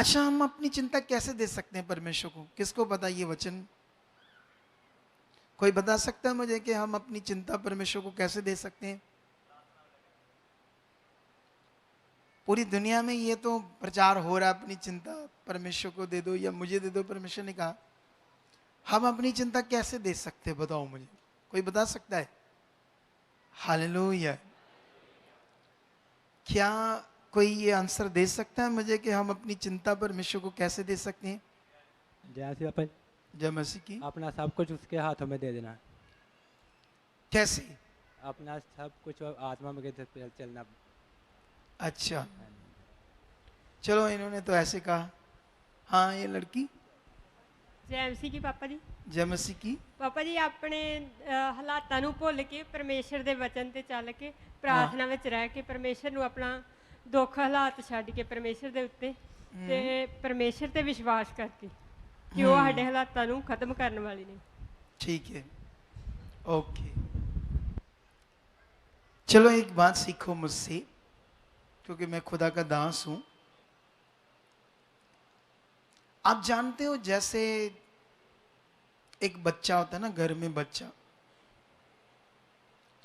अच्छा, हम अपनी चिंता कैसे दे सकते हैं परमेश्वर को? किसको पता ये वचन? कोई बता सकता है मुझे कि हम अपनी चिंता परमेश्वर को कैसे दे सकते हैं? पूरी दुनिया में ये तो प्रचार हो रहा है, अपनी चिंता परमेश्वर को दे दो या मुझे दे दो। परमेश्वर ने कहा हम अपनी चिंता कैसे दे सकते हैं? बताओ मुझे, कोई बता सकता है? हालेलुया। क्या कोई ये आंसर दे सकता है मुझे कि हम अपनी चिंता परमेश्वर को कैसे दे सकते हैं? जैसे अपन जय मसीह की। अपना सब कुछ उसके हाथों में दे देना, कैसे? अपना सब कुछ आत्मा में चलना। अच्छा, चलो इन्होंने तो ऐसे कहा। हाँ, ये लड़की। जय मसीह की पापा जी। जय मसीह की। ਪਾਪਾ ਜੀ ਆਪਣੇ ਹਾਲਾਤਾਂ ਨੂੰ ਭੁੱਲ ਕੇ ਪਰਮੇਸ਼ਰ ਦੇ ਵਚਨ ਤੇ ਚੱਲ ਕੇ हाँ। ਪ੍ਰਾਰਥਨਾ ਵਿੱਚ ਰਹਿ ਕੇ ਪਰਮੇਸ਼ਰ ਨੂੰ ਆਪਣਾ ਦੁੱਖ ਹਾਲਾਤ ਛੱਡ ਕੇ ਪਰਮੇਸ਼ਰ ਦੇ ਉੱਤੇ ਤੇ ਪਰਮੇਸ਼ਰ ਤੇ ਵਿਸ਼ਵਾਸ ਕਰਕੇ ਕਿ ਉਹ ਸਾਡੇ ਹਾਲਾਤਾਂ ਨੂੰ ਖਤਮ ਕਰਨ ਵਾਲੀ ਨੇ। ठीक है, ओके। चलो एक बात सीखो मुझसे, क्योंकि मैं खुदा का दास हूं। आप जानते हो जैसे एक बच्चा होता है ना, घर में बच्चा,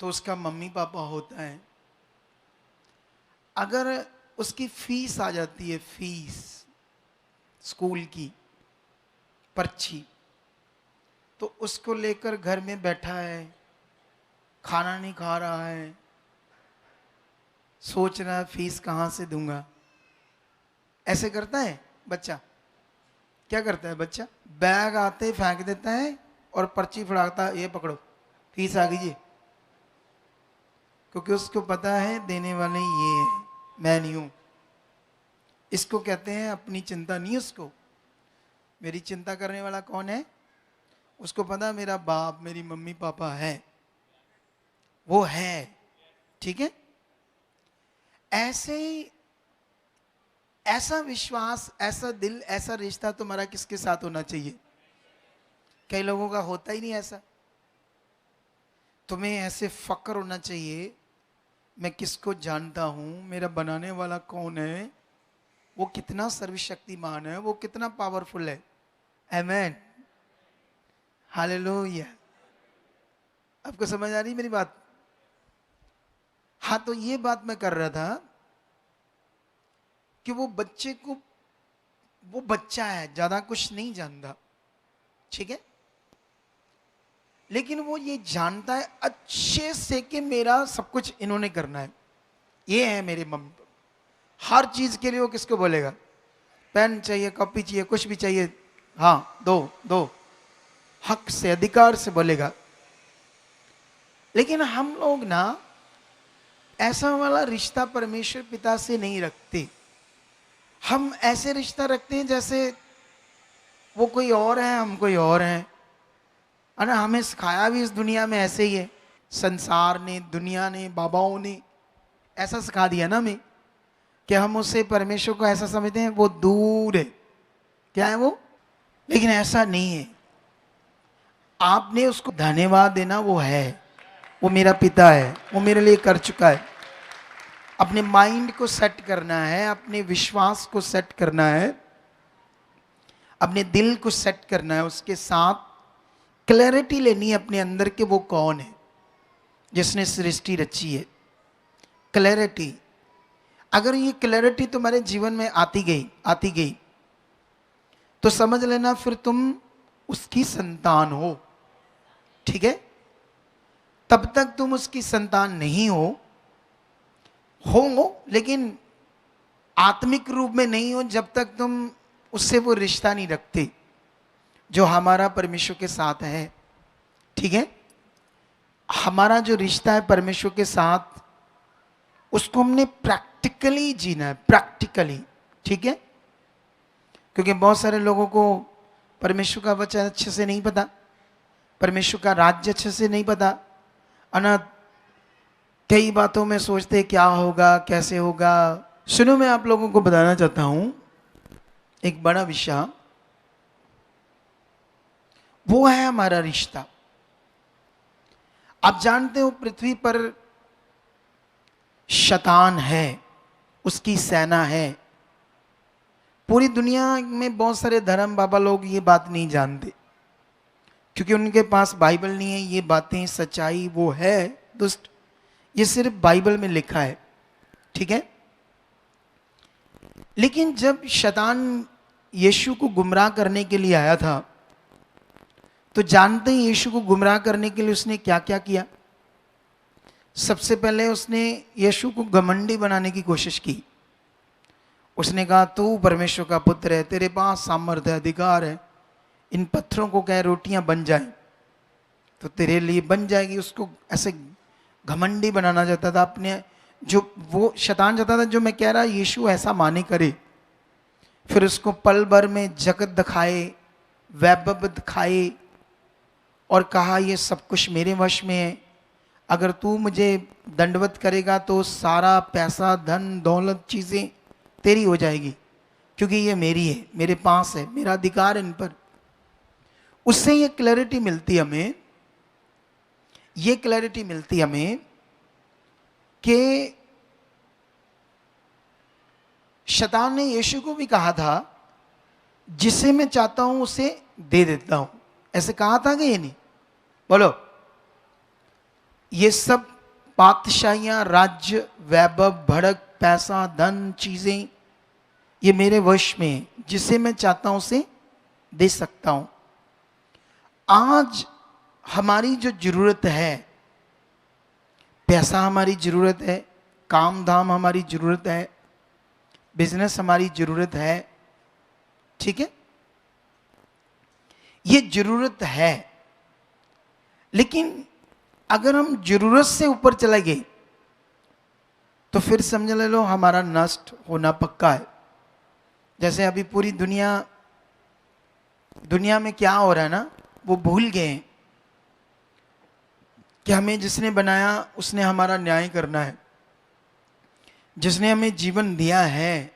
तो उसका मम्मी पापा होता है। अगर उसकी फीस आ जाती है, फीस स्कूल की पर्ची, तो उसको लेकर घर में बैठा है, खाना नहीं खा रहा है, सोच रहा है फीस कहाँ से दूंगा। ऐसे करता है बच्चा। क्या करता है बच्चा? बैग आते ही फेंक देता है और पर्ची फड़ाता है, ये पकड़ो फीस आ गई जी। क्योंकि उसको पता है देने वाले ये है, मैं नहीं हूं। इसको कहते हैं अपनी चिंता नहीं। उसको मेरी चिंता करने वाला कौन है? उसको पता मेरा बाप, मेरी मम्मी पापा है, वो है। ठीक है? ऐसे ऐसा विश्वास, ऐसा दिल, ऐसा रिश्ता तुम्हारा किसके साथ होना चाहिए? कई लोगों का होता ही नहीं ऐसा। तुम्हें ऐसे फक्र होना चाहिए, मैं किसको जानता हूं, मेरा बनाने वाला कौन है, वो कितना सर्वशक्तिमान है, वो कितना पावरफुल है। आमेन, हालेलुया। आपको समझ आ रही मेरी बात? हाँ, तो ये बात मैं कर रहा था कि वो बच्चे को, वो बच्चा है, ज्यादा कुछ नहीं जानता, ठीक है, लेकिन वो ये जानता है अच्छे से कि मेरा सब कुछ इन्होंने करना है, ये है मेरे मम्मी पापा। हर चीज के लिए वो किसको बोलेगा? पेन चाहिए, कॉपी चाहिए, कुछ भी चाहिए, हाँ दो दो, हक से, अधिकार से बोलेगा। लेकिन हम लोग ना ऐसा वाला रिश्ता परमेश्वर पिता से नहीं रखते। हम ऐसे रिश्ता रखते हैं जैसे वो कोई और है, हम कोई और हैं। है ना? हमें सिखाया भी इस दुनिया में ऐसे ही है। संसार ने, दुनिया ने, बाबाओं ने ऐसा सिखा दिया ना हमें कि हम उससे परमेश्वर को ऐसा समझते हैं वो दूर है। क्या है वो? लेकिन ऐसा नहीं है। आपने उसको धन्यवाद देना, वो है, वो मेरा पिता है, वो मेरे लिए कर चुका है। अपने माइंड को सेट करना है, अपने विश्वास को सेट करना है, अपने दिल को सेट करना है, उसके साथ क्लैरिटी लेनी है अपने अंदर के वो कौन है जिसने सृष्टि रची है। क्लैरिटी, अगर ये क्लैरिटी तुम्हारे जीवन में आती गई तो समझ लेना फिर तुम उसकी संतान हो। ठीक है? तब तक तुम उसकी संतान नहीं हो लेकिन आत्मिक रूप में नहीं हो जब तक तुम उससे वो रिश्ता नहीं रखते जो हमारा परमेश्वर के साथ है। ठीक है? हमारा जो रिश्ता है परमेश्वर के साथ, उसको हमने प्रैक्टिकली जीना है, प्रैक्टिकली। ठीक है? क्योंकि बहुत सारे लोगों को परमेश्वर का वचन अच्छे से नहीं पता, परमेश्वर का राज्य अच्छे से नहीं पता, अनाथ कई बातों में सोचते क्या होगा, कैसे होगा। सुनो, मैं आप लोगों को बताना चाहता हूं एक बड़ा विषय, वो है हमारा रिश्ता। आप जानते हो पृथ्वी पर शैतान है, उसकी सेना है, पूरी दुनिया में बहुत सारे धर्म बाबा लोग ये बात नहीं जानते, क्योंकि उनके पास बाइबल नहीं है। ये बातें सच्चाई वो है दुष्ट, ये सिर्फ बाइबल में लिखा है, ठीक है। लेकिन जब शैतान यीशु को गुमराह करने के लिए आया था, तो जानते हैं यीशु को गुमराह करने के लिए उसने क्या क्या किया। सबसे पहले उसने यीशु को घमंडी बनाने की कोशिश की। उसने कहा तू परमेश्वर का पुत्र है, तेरे पास सामर्थ्य अधिकार है, इन पत्थरों को कह रोटियां बन जाए तो तेरे लिए बन जाएगी। उसको ऐसे घमंडी बनाना चाहता था अपने, जो वो शैतान चाहता था, जो मैं कह रहा यीशु ऐसा माने करे। फिर उसको पल भर में जगत दिखाए, वैभव दिखाए और कहा ये सब कुछ मेरे वश में है, अगर तू मुझे दंडवत करेगा तो सारा पैसा धन दौलत चीज़ें तेरी हो जाएगी, क्योंकि ये मेरी है, मेरे पास है, मेरा अधिकार है इन पर। उससे ये क्लैरिटी मिलती हमें, ये क्लैरिटी मिलती हमें कि शैतान ने यीशु को भी कहा था जिसे मैं चाहता हूं उसे दे देता हूं, ऐसे कहा था कि ये नहीं? बोलो। ये सब बादशाहियां, राज्य, वैभव, भड़क, पैसा, धन, चीजें, ये मेरे वश में है, जिसे मैं चाहता हूं उसे दे सकता हूं। आज हमारी जो जरूरत है, पैसा हमारी जरूरत है, काम धाम हमारी जरूरत है, बिजनेस हमारी जरूरत है, ठीक है, ये जरूरत है। लेकिन अगर हम जरूरत से ऊपर चले गए तो फिर समझ ले लो हमारा नष्ट होना पक्का है। जैसे अभी पूरी दुनिया में क्या हो रहा है ना, वो भूल गए हैं कि हमें जिसने बनाया उसने हमारा न्याय करना है। जिसने हमें जीवन दिया है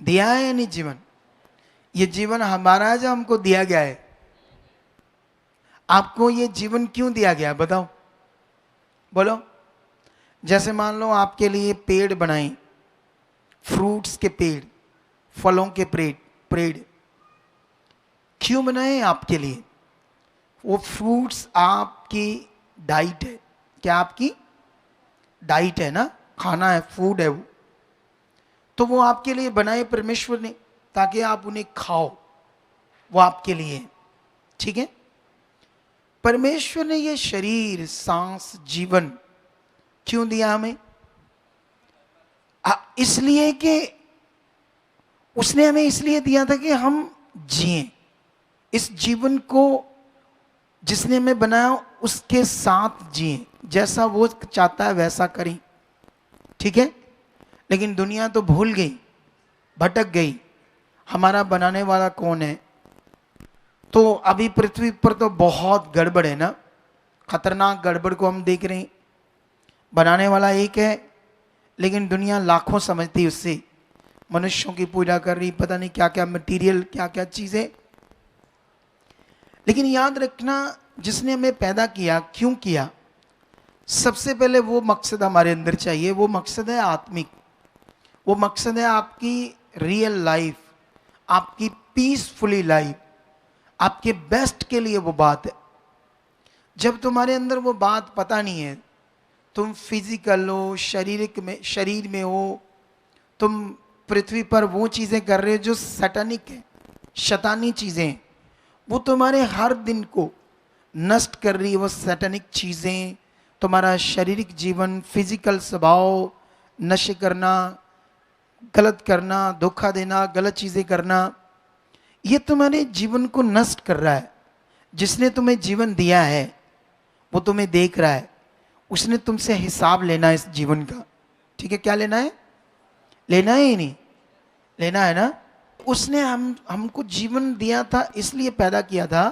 या नहीं जीवन? ये जीवन हमारा है जो हमको दिया गया है। आपको ये जीवन क्यों दिया गया बताओ, बोलो। जैसे मान लो आपके लिए पेड़ बनाए, फ्रूट्स के पेड़, फलों के पेड़ क्यों बनाए आपके लिए? वो फ्रूट्स आपकी डाइट है। क्या आपकी डाइट है ना, खाना है, फूड है वो। तो वो आपके लिए बनाए परमेश्वर ने ताकि आप उन्हें खाओ, वो आपके लिए है, ठीक है। परमेश्वर ने ये शरीर, सांस, जीवन क्यों दिया हमें? इसलिए कि उसने हमें इसलिए दिया था कि हम जिएं। इस जीवन को जिसने हमें बनाया उसके साथ जिएं, जैसा वो चाहता है वैसा करें, ठीक है। लेकिन दुनिया तो भूल गई, भटक गई, हमारा बनाने वाला कौन है। तो अभी पृथ्वी पर तो बहुत गड़बड़ है ना, खतरनाक गड़बड़ को हम देख रहे हैं। बनाने वाला एक है, लेकिन दुनिया लाखों समझती उससे, मनुष्यों की पूजा कर रही, पता नहीं क्या क्या मटेरियल, क्या क्या चीजें। लेकिन याद रखना, जिसने हमें पैदा किया, क्यों किया? सबसे पहले वो मकसद हमारे अंदर चाहिए। वो मकसद है आत्मिक, वो मकसद है आपकी रियल लाइफ, आपकी पीसफुली लाइफ, आपके बेस्ट के लिए वो बात है। जब तुम्हारे अंदर वो बात पता नहीं है, तुम फिजिकल हो, शरीर में हो, तुम पृथ्वी पर वो चीजें कर रहे हो जो सैतानिक है, शैतानी चीजें, वो तुम्हारे हर दिन को नष्ट कर रही है। वो सैतानिक चीजें, तुम्हारा शारीरिक जीवन, फिजिकल स्वभाव, नशे करना, गलत करना, धोखा देना, गलत चीजें करना, ये तुम्हारे जीवन को नष्ट कर रहा है। जिसने तुम्हें जीवन दिया है वो तुम्हें देख रहा है, उसने तुमसे हिसाब लेना है इस जीवन का, ठीक है। क्या लेना है? लेना है ही नहीं, लेना है ना। उसने हमको जीवन दिया था, इसलिए पैदा किया था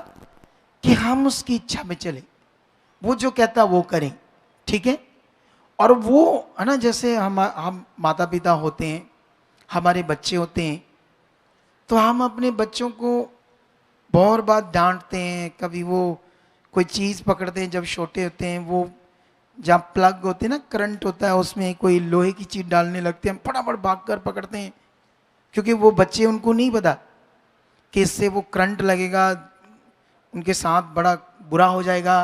कि हम उसकी इच्छा में चले, वो जो कहता वो करें, ठीक है। और वो है ना, जैसे हम माता पिता होते हैं, हमारे बच्चे होते हैं, तो हम अपने बच्चों को बहुत बार डांटते हैं। कभी वो कोई चीज़ पकड़ते हैं जब छोटे होते हैं, वो जहाँ प्लग होते हैं ना, करंट होता है, उसमें कोई लोहे की चीज़ डालने लगते हैं, हम फटाफट भाग कर पकड़ते हैं, क्योंकि वो बच्चे, उनको नहीं पता कि इससे वो करंट लगेगा, उनके साथ बड़ा बुरा हो जाएगा।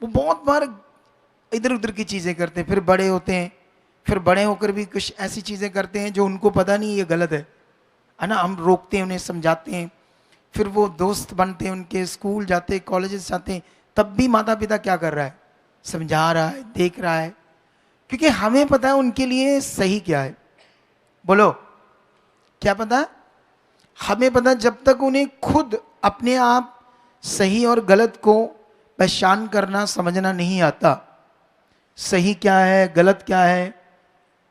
वो बहुत बार इधर उधर की चीज़ें करते हैं, फिर बड़े होते हैं, फिर बड़े होकर भी कुछ ऐसी चीज़ें करते हैं जो उनको पता नहीं ये गलत है ना। हम रोकते हैं, उन्हें समझाते हैं, फिर वो दोस्त बनते हैं, उनके स्कूल जाते हैं, कॉलेजेस जाते हैं, तब भी माता पिता क्या कर रहा है? समझा रहा है, देख रहा है, क्योंकि हमें पता है उनके लिए सही क्या है। बोलो, क्या पता है? हमें पता है, जब तक उन्हें खुद अपने आप सही और गलत को पहचान करना समझना नहीं आता, सही क्या है गलत क्या है,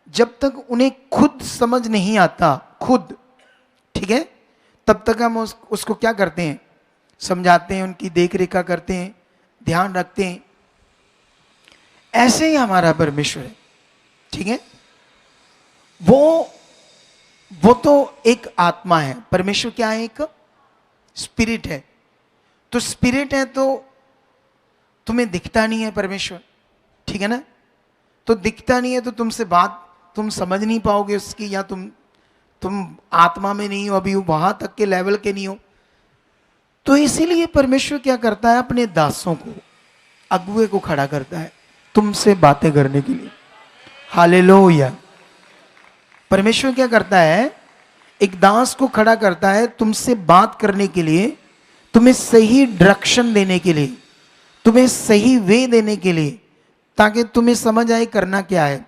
जब तक उन्हें खुद समझ नहीं आता, खुद, ठीक है, तब तक हम उसको क्या करते हैं? समझाते हैं, उनकी देख रेखा करते हैं, ध्यान रखते हैं। ऐसे ही हमारा परमेश्वर है, ठीक है। वो तो एक आत्मा है। परमेश्वर क्या है? एक स्पिरिट है। तो स्पिरिट है तो तुम्हें दिखता नहीं है परमेश्वर, ठीक है ना। तो दिखता नहीं है तो तुमसे बात तुम समझ नहीं पाओगे उसकी, या तुम आत्मा में नहीं हो, अभी वहां तक के लेवल के नहीं हो। तो इसीलिए परमेश्वर क्या करता है? अपने दासों को, अगुए को खड़ा करता है तुमसे बातें करने के लिए। हालेलुया। परमेश्वर क्या करता है? एक दास को खड़ा करता है तुमसे बात करने के लिए, तुम्हें सही डायरेक्शन देने के लिए, तुम्हें सही वे देने के लिए, ताकि तुम्हें समझ आए करना क्या है।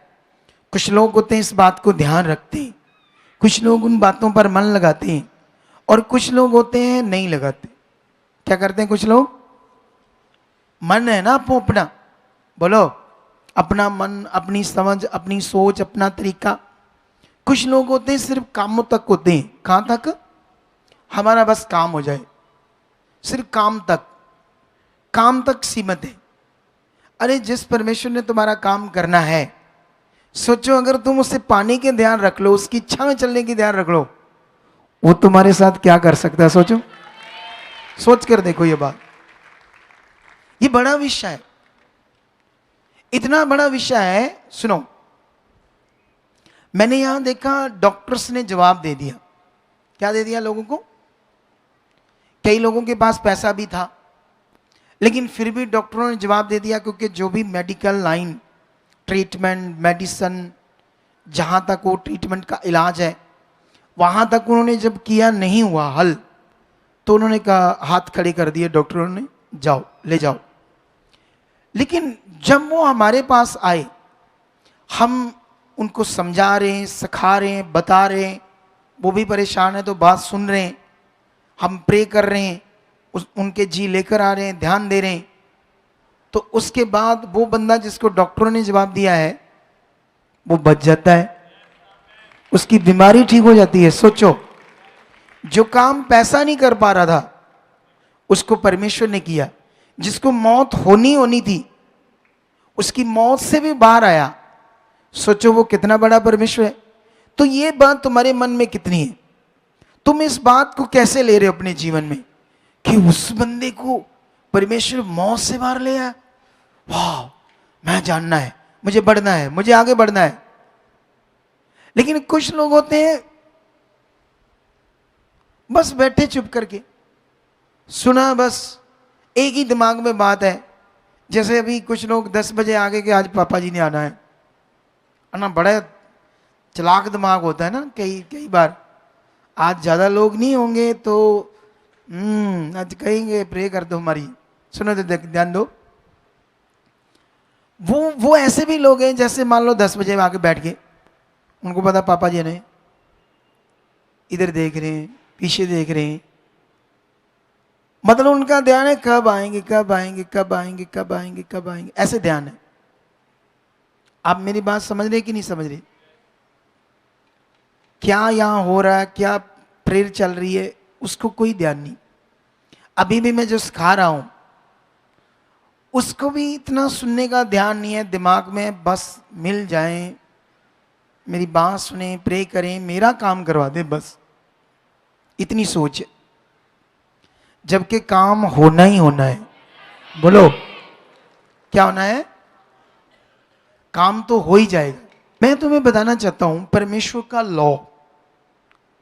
कुछ लोग होते हैं इस बात को ध्यान रखते हैं, कुछ लोग उन बातों पर मन लगाते हैं, और कुछ लोग होते हैं नहीं लगाते। क्या करते हैं कुछ लोग? मन है ना आपको अपना, बोलो, अपना मन, अपनी समझ, अपनी सोच, अपना तरीका। कुछ लोग होते हैं सिर्फ कामों तक होते हैं। कहां तक? हमारा बस काम हो जाए, सिर्फ काम तक सीमित है। अरे जिस परमेश्वर ने तुम्हारा काम करना है, सोचो अगर तुम उसे पाने के ध्यान रख लो, उसकी इच्छा में चलने की ध्यान रख लो, वो तुम्हारे साथ क्या कर सकता है? सोचो, सोच कर देखो ये बात। ये बड़ा विषय है, इतना बड़ा विषय है। सुनो, मैंने यहां देखा डॉक्टर्स ने जवाब दे दिया। क्या दे दिया लोगों को? कई लोगों के पास पैसा भी था, लेकिन फिर भी डॉक्टरों ने जवाब दे दिया, क्योंकि जो भी मेडिकल लाइन, ट्रीटमेंट, मेडिसन, जहां तक वो ट्रीटमेंट का इलाज है, वहां तक उन्होंने जब किया नहीं हुआ हल, तो उन्होंने कहा, हाथ खड़े कर दिए डॉक्टरों ने, जाओ ले जाओ। लेकिन जब वो हमारे पास आए, हम उनको समझा रहे हैं, सिखा रहे हैं, बता रहे हैं, वो भी परेशान है तो बात सुन रहे हैं, हम प्रे कर रहे हैं, उनके जी लेकर आ रहे हैं, ध्यान दे रहे हैं, तो उसके बाद वो बंदा जिसको डॉक्टरों ने जवाब दिया है, वो बच जाता है, उसकी बीमारी ठीक हो जाती है। सोचो, जो काम पैसा नहीं कर पा रहा था, उसको परमेश्वर ने किया। जिसको मौत होनी थी, उसकी मौत से भी बाहर आया। सोचो वो कितना बड़ा परमेश्वर है। तो ये बात तुम्हारे मन में कितनी है? तुम इस बात को कैसे ले रहे हो अपने जीवन में कि उस बंदे को परमेश्वर मौत से बाहर ले आया? वाह, मैं जानना है, मुझे बढ़ना है, मुझे आगे बढ़ना है। लेकिन कुछ लोग होते हैं बस बैठे चुप करके, सुना, बस एक ही दिमाग में बात है। जैसे अभी कुछ लोग 10 बजे आगे के आज पापा जी ने आना है ना, बड़ा चालाक दिमाग होता है ना कई बार। आज ज्यादा लोग नहीं होंगे तो आज कहेंगे प्रे कर दो हमारी, सुनो तो ध्यान दो। वो ऐसे भी लोग हैं, जैसे मान लो 10 बजे आके बैठ गए, उनको पता पापा जी ने इधर देख रहे हैं, पीछे देख रहे हैं, मतलब उनका ध्यान है कब आएंगे, कब आएंगे, कब आएंगे, कब आएंगे, कब आएंगे, ऐसे ध्यान है। आप मेरी बात समझ रहे कि नहीं समझ रहे? क्या यहां हो रहा है, क्या प्रेयर चल रही है, उसको कोई ध्यान नहीं। अभी भी मैं जो सिखा रहा हूं, उसको भी इतना सुनने का ध्यान नहीं है दिमाग में। बस मिल जाएं, मेरी बात सुने, प्रे करें, मेरा काम करवा दे, बस इतनी सोच है। जबकि काम होना ही होना है। बोलो, क्या होना है? काम तो हो ही जाएगा। मैं तुम्हें बताना चाहता हूं परमेश्वर का लॉ,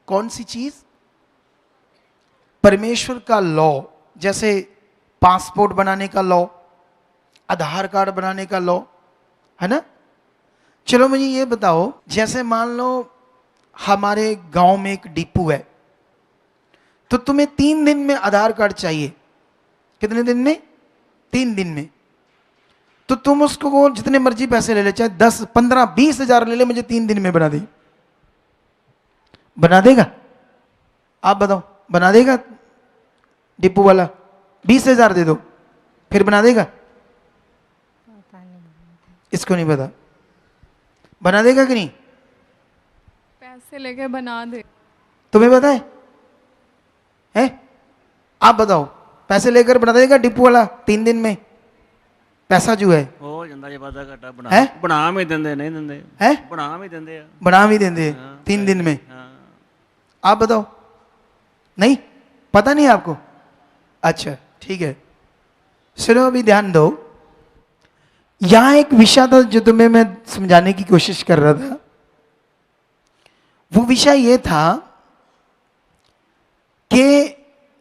कौन सी चीज? परमेश्वर का लॉ, जैसे पासपोर्ट बनाने का लॉ, आधार कार्ड बनाने का लॉ, है ना। चलो मुझे ये बताओ, जैसे मान लो हमारे गांव में एक डिपू है, तो तुम्हें 3 दिन में आधार कार्ड चाहिए। कितने दिन में? 3 दिन में। तो तुम उसको जितने मर्जी पैसे ले ले, चाहे 10, 15, 20 हजार ले ले, मुझे 3 दिन में बना दे। बना देगा? आप बताओ, बना देगा? डिपू वाला 20,000 दे दो, फिर बना देगा? इसको नहीं पता, बना देगा कि नहीं? पैसे लेके बना दे। तुम्हें पता है? आप बताओ, पैसे लेकर बना देगा डिपू वाला 3 दिन में? पैसा जो है हो ਜਾਂਦਾ ਜੇ ਵਾਦਾ ਘਟਾ ਬਣਾ ਹੈਂ? ਬਣਾ ਵੀ ਦਿੰਦੇ ਨਹੀਂ ਦਿੰਦੇ है, ਬਣਾ ਵੀ ਦਿੰਦੇ ਆ बना भी देंगे 3 दिन में। ਹਾਂ आप बताओ, नहीं पता नहीं आपको? अच्छा ठीक है, सुनो अभी ध्यान दो। यहां एक विषय था जो तुम्हें मैं समझाने की कोशिश कर रहा था। वो विषय ये था कि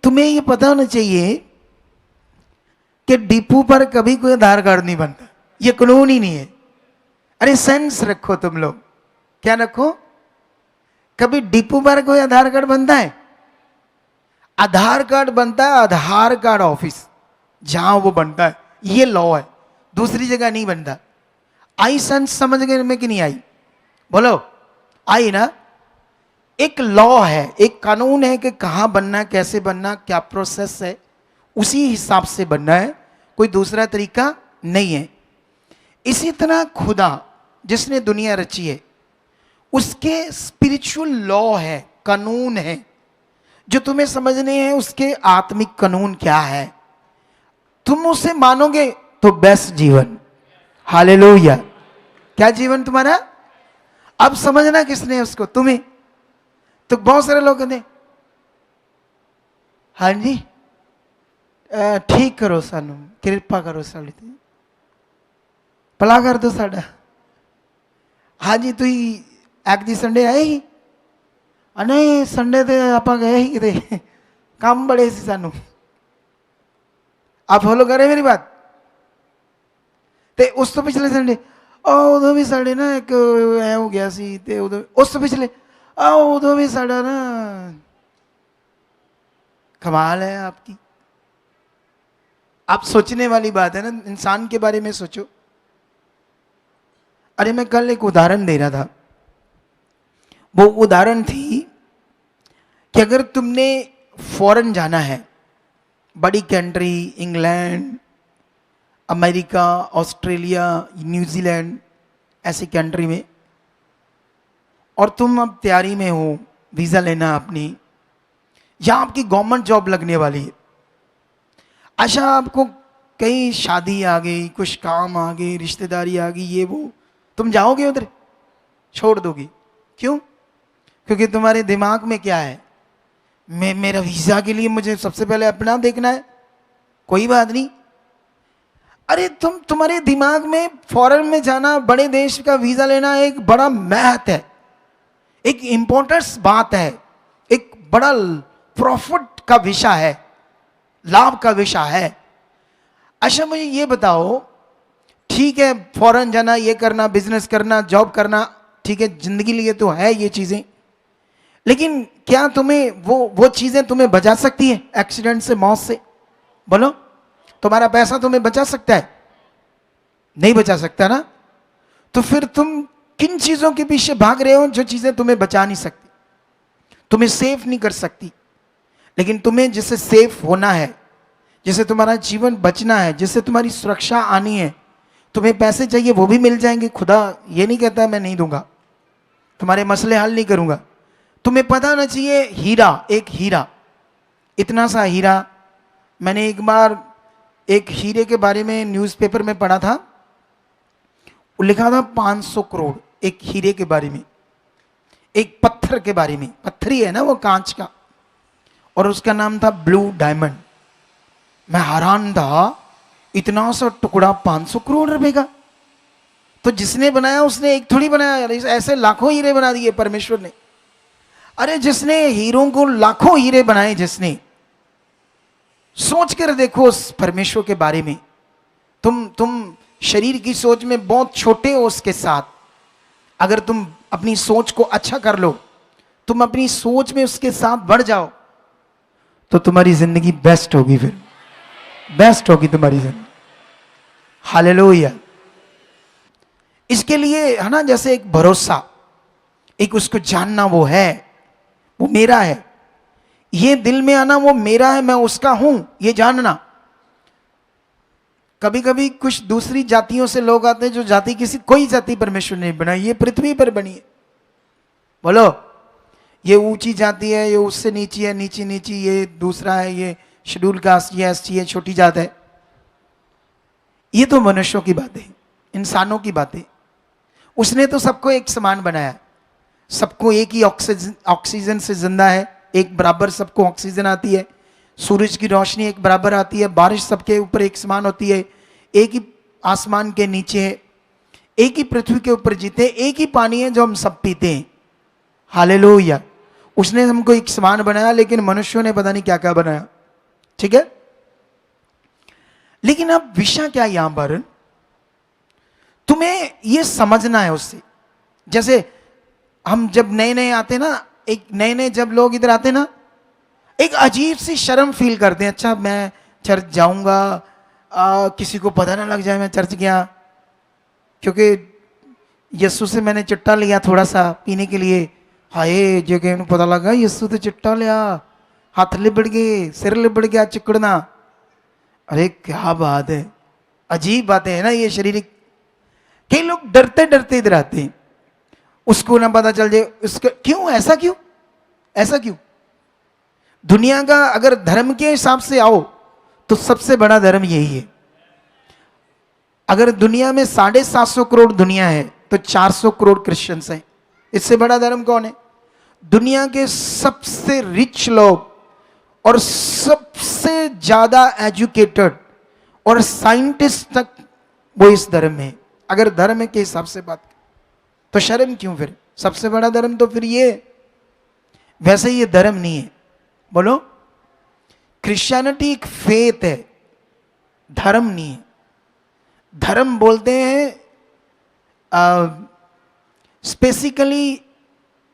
तुम्हें ये पता होना चाहिए कि डिपू पर कभी कोई आधार कार्ड नहीं बनता, ये कानून ही नहीं है। अरे सेंस रखो तुम लोग, क्या रखो? कभी डिपू पर कोई आधार कार्ड बनता है? आधार कार्ड बनता है आधार कार्ड ऑफिस, जहां वो बनता है, ये लॉ है, दूसरी जगह नहीं बनता। आई सेंस समझ गए में कि नहीं आई? बोलो, आई ना। एक लॉ है, एक कानून है कि कहां बनना, कैसे बनना, क्या प्रोसेस है, उसी हिसाब से बनना है, कोई दूसरा तरीका नहीं है। इसी तरह खुदा जिसने दुनिया रची है, उसके स्पिरिचुअल लॉ है, कानून है, जो तुम्हें समझने हैं। उसके आत्मिक कानून क्या है, तुम उसे मानोगे तो बेस्ट जीवन। हालेलुया। क्या जीवन तुम्हारा? अब समझना किसने उसको? तुम्हें। तो बहुत सारे लोग कहते, हाँ जी ठीक करो सानू, कृपा करो साड़ी ते, भला कर दो साडा। हाँ जी तुम एक जी संडे आए ही? नहीं संडे ते आपां गए ही किते, काम बड़े सी सानू। आप फॉलो कर रहे मेरी बात? ते उस तो पिछले संडे उदों भी साढ़े ना एक ऐ हो गया सी, ते उदों उस तो पिछले उदों भी साढ़ा ना। कमाल है आपकी। आप सोचने वाली बात है ना, इंसान के बारे में सोचो। अरे मैं कल एक उदाहरण दे रहा था, वो उदाहरण थी कि अगर तुमने फॉरेन जाना है, बड़ी country, England, America, Australia, New Zealand, ऐसी कंट्री में, और तुम अब तैयारी में हो वीज़ा लेना अपनी, या आपकी गवर्नमेंट जॉब लगने वाली है। अच्छा, आपको कहीं शादी आ गई, कुछ काम आ गई, रिश्तेदारी आ गई, ये वो, तुम जाओगे उधर? छोड़ दोगी? क्यों? क्योंकि तुम्हारे दिमाग में क्या है, मेरा वीज़ा के लिए मुझे सबसे पहले अपना देखना है। कोई बात नहीं। अरे तुम्हारे दिमाग में फॉरेन में जाना, बड़े देश का वीज़ा लेना एक बड़ा महत्व है, एक इंपॉर्टेंस बात है, एक बड़ा प्रॉफिट का विषय है, लाभ का विषय है। अच्छा मुझे ये बताओ, ठीक है फॉरेन जाना, ये करना, बिजनेस करना, जॉब करना, ठीक है, जिंदगी लिए तो है ये चीजें, लेकिन क्या तुम्हें वो चीजें तुम्हें बचा सकती है एक्सीडेंट से, मौत से? बोलो, तुम्हारा पैसा तुम्हें बचा सकता है? नहीं बचा सकता ना। तो फिर तुम किन चीजों के पीछे भाग रहे हो जो चीजें तुम्हें बचा नहीं सकती, तुम्हें सेफ नहीं कर सकती? लेकिन तुम्हें जिससे सेफ होना है, जिससे तुम्हारा जीवन बचना है, जिससे तुम्हारी सुरक्षा आनी है, तुम्हें पैसे चाहिए, वो भी मिल जाएंगे। खुदा ये नहीं कहता मैं नहीं दूंगा, तुम्हारे मसले हल नहीं करूंगा। तुम्हें पता होना चाहिए, हीरा, एक हीरा, इतना सा हीरा, मैंने एक बार एक हीरे के बारे में न्यूज़पेपर में पढ़ा था, लिखा था 500 करोड़ एक हीरे के बारे में, एक पत्थर के बारे में, पत्थर ही है ना वो, कांच का, और उसका नाम था ब्लू डायमंड। मैं हैरान था, इतना सा टुकड़ा 500 करोड़ रुपए का। तो जिसने बनाया उसने एक थोड़ी बनाया यार, ऐसे लाखों हीरे बना दिए परमेश्वर ने। अरे जिसने हीरों को लाखों हीरे बनाए, जिसने, सोच कर देखो उस परमेश्वर के बारे में। तुम शरीर की सोच में बहुत छोटे हो उसके साथ। अगर तुम अपनी सोच को अच्छा कर लो, तुम अपनी सोच में उसके साथ बढ़ जाओ, तो तुम्हारी जिंदगी बेस्ट होगी, फिर बेस्ट होगी तुम्हारी जिंदगी। हालेलुया। इसके लिए है ना, जैसे एक भरोसा, एक उसको जानना, वो है, वो मेरा है, ये दिल में आना वो मेरा है, मैं उसका हूं, ये जानना। कभी कभी कुछ दूसरी जातियों से लोग आते हैं, जो जाति किसी, कोई जाति परमेश्वर ने बनाई, ये पृथ्वी पर बनी है। बोलो, ये ऊंची जाति है, ये उससे नीची है, नीची नीची, ये दूसरा है, ये शेड्यूल कास्ट, ये एसटी है, छोटी जात है। ये तो मनुष्यों की बातें, इंसानों की बातें। उसने तो सबको एक समान बनाया, सबको एक ही ऑक्सीजन से जिंदा है, एक बराबर सबको ऑक्सीजन आती है, सूरज की रोशनी एक बराबर आती है, बारिश सबके ऊपर एक समान होती है, एक ही आसमान के नीचे है, एक ही पृथ्वी के ऊपर जीते, एक ही पानी है जो हम सब पीते हैं। हालेलुया। उसने हमको एक समान बनाया, लेकिन मनुष्यों ने पता नहीं क्या क्या बनाया। ठीक है, लेकिन अब विषय क्या यहां पर, तुम्हें यह समझना है उससे। जैसे हम जब नए नए आते ना, एक नए नए जब लोग इधर आते ना, एक अजीब सी शर्म फील करते हैं। अच्छा, मैं चर्च जाऊंगा, किसी को पता ना लग जाए मैं चर्च गया, क्योंकि यीशु से मैंने चिट्टा लिया थोड़ा सा पीने के लिए। हाय, जो कि उन्हें पता लगा यीशु तो चिट्टा लिया, हाथ लिबड़ गए, सिर लिबड़ गया, चिकड़ना। अरे क्या बात है, अजीब बातें है ना ये शारीरिक। कई लोग डरते डरते इधर आते हैं, उसको ना पता चल जाए उसका, क्यों ऐसा, क्यों ऐसा, क्यों? दुनिया का अगर धर्म के हिसाब से आओ तो सबसे बड़ा धर्म यही है। अगर दुनिया में 750 करोड़ दुनिया है तो 400 करोड़ क्रिश्चियंस हैं। इससे बड़ा धर्म कौन है? दुनिया के सबसे रिच लोग और सबसे ज्यादा एजुकेटेड और साइंटिस्ट तक वो इस धर्म में। अगर धर्म के हिसाब से बात तो शर्म क्यों? फिर सबसे बड़ा धर्म तो फिर ये। वैसे ये धर्म नहीं है। बोलो, क्रिश्चियनिटी एक फेथ है, धर्म नहीं है। धर्म बोलते हैं स्पेसिकली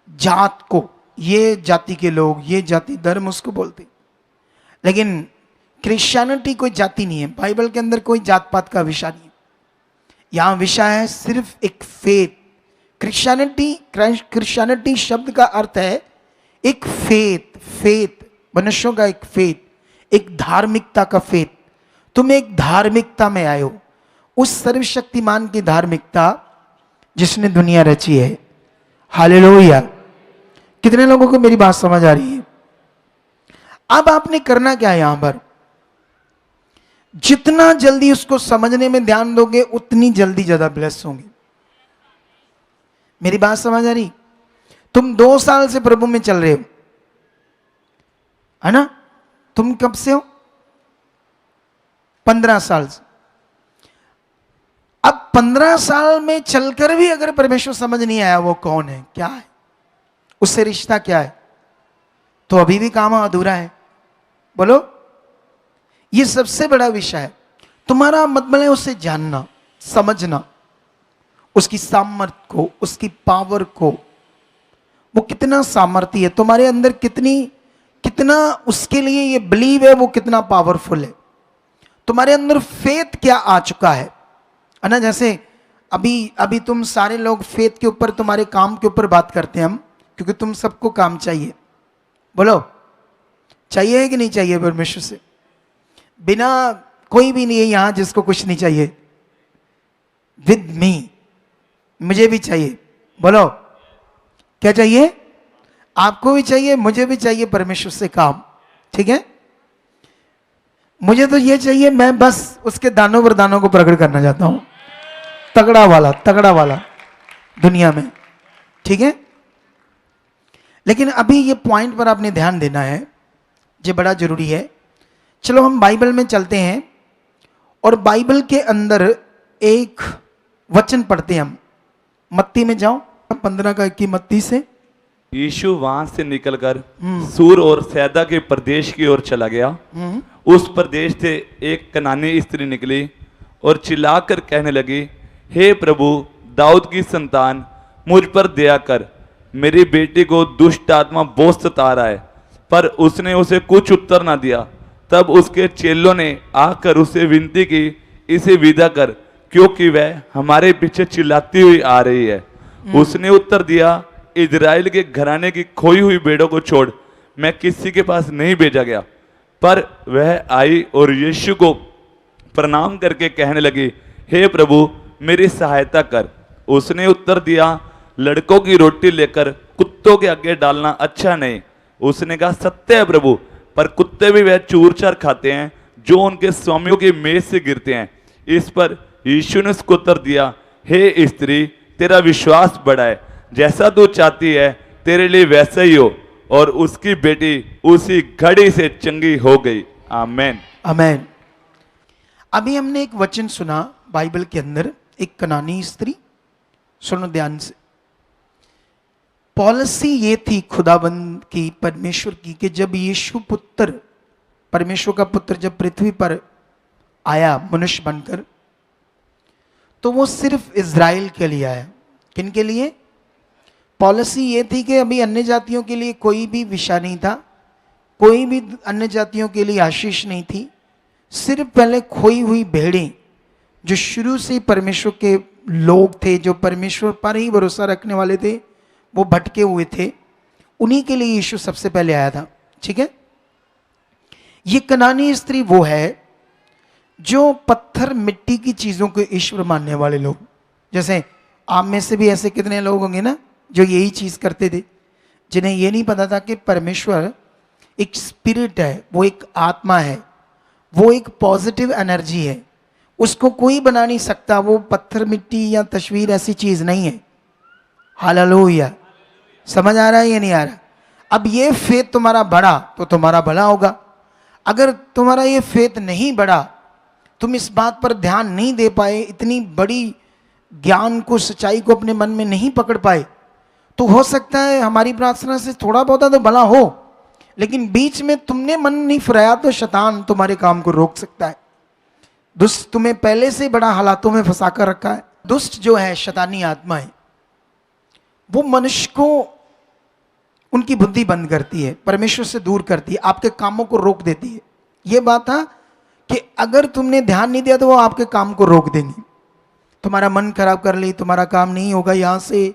जात को, ये जाति के लोग, ये जाति धर्म उसको बोलते। लेकिन क्रिश्चियनिटी कोई जाति नहीं है। बाइबल के अंदर कोई जात पात का विषय नहीं है। यहां विषय है सिर्फ एक फेथ। क्रिश्चियनिटी शब्द का अर्थ है एक फेथ। फेथ मनुष्यों का एक फेथ, एक धार्मिकता का फेथ। तुम एक धार्मिकता में आए हो, उस सर्वशक्तिमान की धार्मिकता जिसने दुनिया रची है। हालेलुया। कितने लोगों को मेरी बात समझ आ रही है? अब आपने करना क्या है यहां पर? जितना जल्दी उसको समझने में ध्यान दोगे उतनी जल्दी ज्यादा ब्लेस होंगे। मेरी बात समझ आ रही? तुम 2 साल से प्रभु में चल रहे हो, है ना? तुम कब से हो? 15 साल से। अब 15 साल में चलकर भी अगर परमेश्वर समझ नहीं आया वो कौन है, क्या है, उससे रिश्ता क्या है, तो अभी भी काम अधूरा है। बोलो, ये सबसे बड़ा विषय है। तुम्हारा मतलब है उसे जानना, समझना, उसकी सामर्थ्य को, उसकी पावर को, वो कितना सामर्थ्य है तुम्हारे अंदर, कितना उसके लिए ये बिलीव है, वो कितना पावरफुल है। तुम्हारे अंदर फेथ क्या आ चुका है ना? जैसे अभी तुम सारे लोग फेथ के ऊपर, तुम्हारे काम के ऊपर बात करते हैं हम, क्योंकि तुम सबको काम चाहिए। बोलो, चाहिए कि नहीं चाहिए? परमेश्वर से बिना कोई भी नहीं है यहां जिसको कुछ नहीं चाहिए। विद मी, मुझे भी चाहिए। बोलो, क्या चाहिए? आपको भी चाहिए, मुझे भी चाहिए परमेश्वर से काम। ठीक है, मुझे तो ये चाहिए, मैं बस उसके दानों वरदानों को प्रकट करना चाहता हूं, तगड़ा वाला दुनिया में। ठीक है, लेकिन अभी ये पॉइंट पर आपने ध्यान देना है, ये बड़ा जरूरी है। चलो हम बाइबल में चलते हैं और बाइबल के अंदर एक वचन पढ़ते हैं हम। मत्ती में जाओ, 15 का 21 मत्ती से यीशु वहां से निकलकर सूर और सैदा के प्रदेश की ओर चला गया। उस प्रदेश से एक कनानी स्त्री निकली और चिल्लाकर कहने लगी, हे प्रभु दाऊद की संतान, मुझ पर दया कर, मेरी बेटी को दुष्ट आत्मा बहुत सता रहा है। पर उसने उसे कुछ उत्तर ना दिया। तब उसके चेलों ने आकर उसे विनती की, इसे विदा कर, क्योंकि वह हमारे पीछे चिल्लाती हुई आ रही है। उसने उत्तर दिया, इजराइल के घराने की खोई हुई भेड़ों को छोड़ मैं किसी के पास नहीं भेजा गया। पर वह आई और यीशु को प्रणाम करके कहने लगी, हे प्रभु मेरी सहायता कर। उसने उत्तर दिया, लड़कों की रोटी लेकर कुत्तों के आगे डालना अच्छा नहीं। उसने कहा, सत्य है प्रभु, पर कुत्ते भी वह चूर चार खाते हैं जो उनके स्वामियों की मेज से गिरते हैं। इस पर यीशु ने उसको उत्तर दिया, हे स्त्री, तेरा विश्वास बढ़ा है, जैसा तू चाहती है तेरे लिए वैसा ही हो। और उसकी बेटी उसी घड़ी से चंगी हो गई। आमेन। आमेन। अभी हमने एक वचन सुना बाइबल के अंदर, एक कनानी स्त्री। सुनो ध्यान से। पॉलिसी ये थी खुदाबंद की, परमेश्वर की, कि जब यीशु पुत्र, परमेश्वर का पुत्र जब पृथ्वी पर आया मनुष्य बनकर, तो वो सिर्फ इज़राइल के लिए आया। किन के लिए? पॉलिसी ये थी कि अभी अन्य जातियों के लिए कोई भी विषय नहीं था, कोई भी अन्य जातियों के लिए आशीष नहीं थी। सिर्फ पहले खोई हुई भेड़ें, जो शुरू से ही परमेश्वर के लोग थे, जो परमेश्वर पर ही भरोसा रखने वाले थे, वो भटके हुए थे, उन्हीं के लिए यीशु सबसे पहले आया था। ठीक है। ये कनानी स्त्री वो है जो पत्थर मिट्टी की चीजों को ईश्वर मानने वाले लोग, जैसे आप में से भी ऐसे कितने लोग होंगे ना जो यही चीज करते थे, जिन्हें ये नहीं पता था कि परमेश्वर एक स्पिरिट है, वो एक आत्मा है, वो एक पॉजिटिव एनर्जी है, उसको कोई बना नहीं सकता। वो पत्थर मिट्टी या तस्वीर ऐसी चीज नहीं है। हालेलुया। समझ आ रहा है या नहीं आ रहा? अब ये फेथ तुम्हारा बढ़ा तो तुम्हारा भला होगा। अगर तुम्हारा ये फेथ नहीं बढ़ा, तुम इस बात पर ध्यान नहीं दे पाए, इतनी बड़ी ज्ञान को, सच्चाई को अपने मन में नहीं पकड़ पाए, तो हो सकता है हमारी प्रार्थना से थोड़ा बहुत तो भला हो, लेकिन बीच में तुमने मन नहीं फिराया तो शैतान तुम्हारे काम को रोक सकता है। दुष्ट तुम्हें पहले से बड़ा हालातों में फंसा कर रखा है। दुष्ट जो है, शैतानी आत्माएं, वो मनुष्य को उनकी बुद्धि बंद करती है, परमेश्वर से दूर करती है, आपके कामों को रोक देती है। यह बात था कि अगर तुमने ध्यान नहीं दिया तो वो आपके काम को रोक देंगी, तुम्हारा मन खराब कर ली, तुम्हारा काम नहीं होगा यहां से,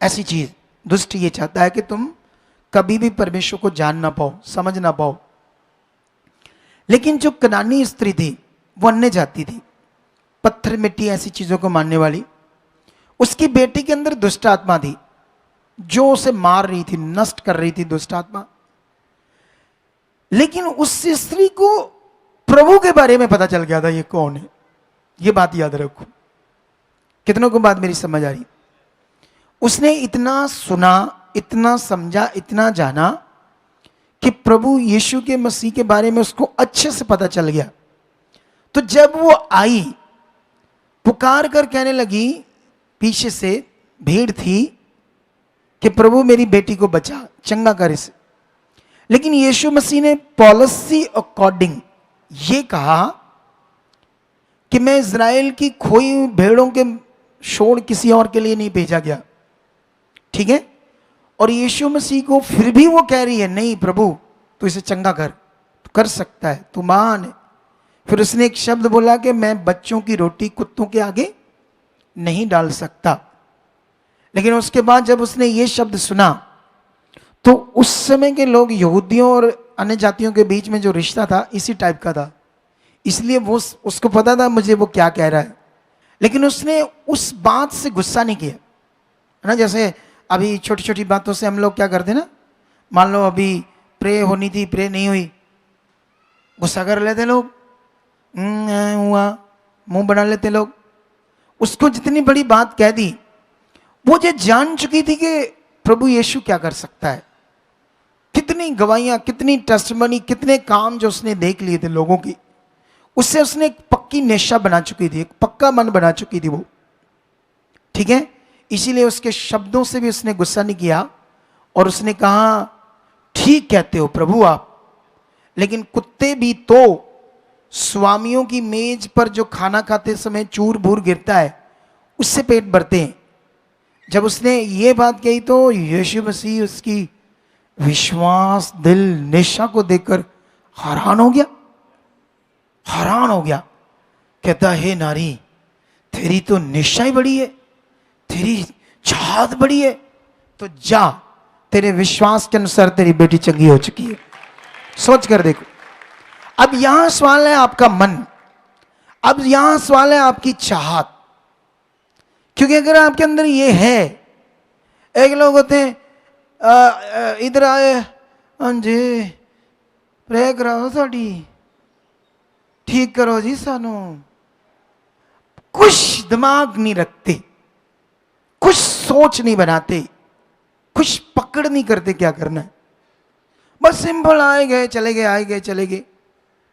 ऐसी चीज। दुष्ट ये चाहता है कि तुम कभी भी परमेश्वर को जान ना पाओ, समझ ना पाओ। लेकिन जो कनानी स्त्री थी वो अन्य जाति थी, पत्थर मिट्टी ऐसी चीजों को मानने वाली। उसकी बेटी के अंदर दुष्ट आत्मा थी जो उसे मार रही थी, नष्ट कर रही थी, दुष्ट आत्मा। लेकिन उस स्त्री को प्रभु के बारे में पता चल गया था ये कौन है। ये बात याद रखो। कितनों को बात मेरी समझ आ रही? उसने इतना सुना, इतना समझा, इतना जाना कि प्रभु यीशु के मसीह के बारे में उसको अच्छे से पता चल गया। तो जब वो आई, पुकार कर कहने लगी, पीछे से भीड़ थी, कि प्रभु मेरी बेटी को बचा, चंगा कर इसे। लेकिन यीशु मसीह ने पॉलिसी अकॉर्डिंग ये कहा कि मैं इज़राइल की खोई हुई भेड़ों के छोड़ किसी और के लिए नहीं भेजा गया। ठीक है। और यीशु मसीह को फिर भी वो कह रही है, नहीं प्रभु तू इसे चंगा कर, तू कर सकता है, तू महान है। फिर उसने एक शब्द बोला कि मैं बच्चों की रोटी कुत्तों के आगे नहीं डाल सकता। लेकिन उसके बाद जब उसने ये शब्द सुना तो उस समय के लोग, यहूदियों और अन्य जातियों के बीच में जो रिश्ता था इसी टाइप का था, इसलिए वो उसको पता था मुझे वो क्या कह रहा है। लेकिन उसने उस बात से गुस्सा नहीं किया, है ना। जैसे अभी छोटी छोटी बातों से हम लोग क्या करते हैं ना, मान लो अभी प्रे होनी थी, प्रे नहीं हुई, गुस्सा कर लेते लोग, हुआ, मुंह बना लेते लोग। उसको जितनी बड़ी बात कह दी, वो जो जान चुकी थी कि प्रभु यीशु क्या कर सकता है। कितनी गवाहियां, कितनी टेस्टमनी, कितने काम जो उसने देख लिए थे लोगों की, उससे उसने एक पक्की निशा बना चुकी थी, एक पक्का मन बना चुकी थी वो। ठीक है। इसीलिए उसके शब्दों से भी उसने गुस्सा नहीं किया और उसने कहा, ठीक कहते हो प्रभु आप, लेकिन कुत्ते भी तो स्वामियों की मेज पर जो खाना खाते समय चूर भूर गिरता है उससे पेट भरते हैं। जब उसने ये बात कही तो यीशु मसीह उसकी विश्वास दिल निष्ठा को देखकर हैरान हो गया, हैरान हो गया। कहता, हे नारी, तेरी तो निष्ठा ही बड़ी है, तेरी चाहत बड़ी है, तो जा, तेरे विश्वास के अनुसार तेरी बेटी चंगी हो चुकी है। सोच कर देखो। अब यहां सवाल है आपका मन, अब यहां सवाल है आपकी चाहत। क्योंकि अगर आपके अंदर ये है, एक लोग होते हैं इधर आए, हाँ जी प्रे कराओ साड़ी, ठीक करो जी सानू, कुछ दिमाग नहीं रखते, कुछ सोच नहीं बनाते, कुछ पकड़ नहीं करते क्या करना है, बस सिंपल आए गए चले गए, आए गए चले गए,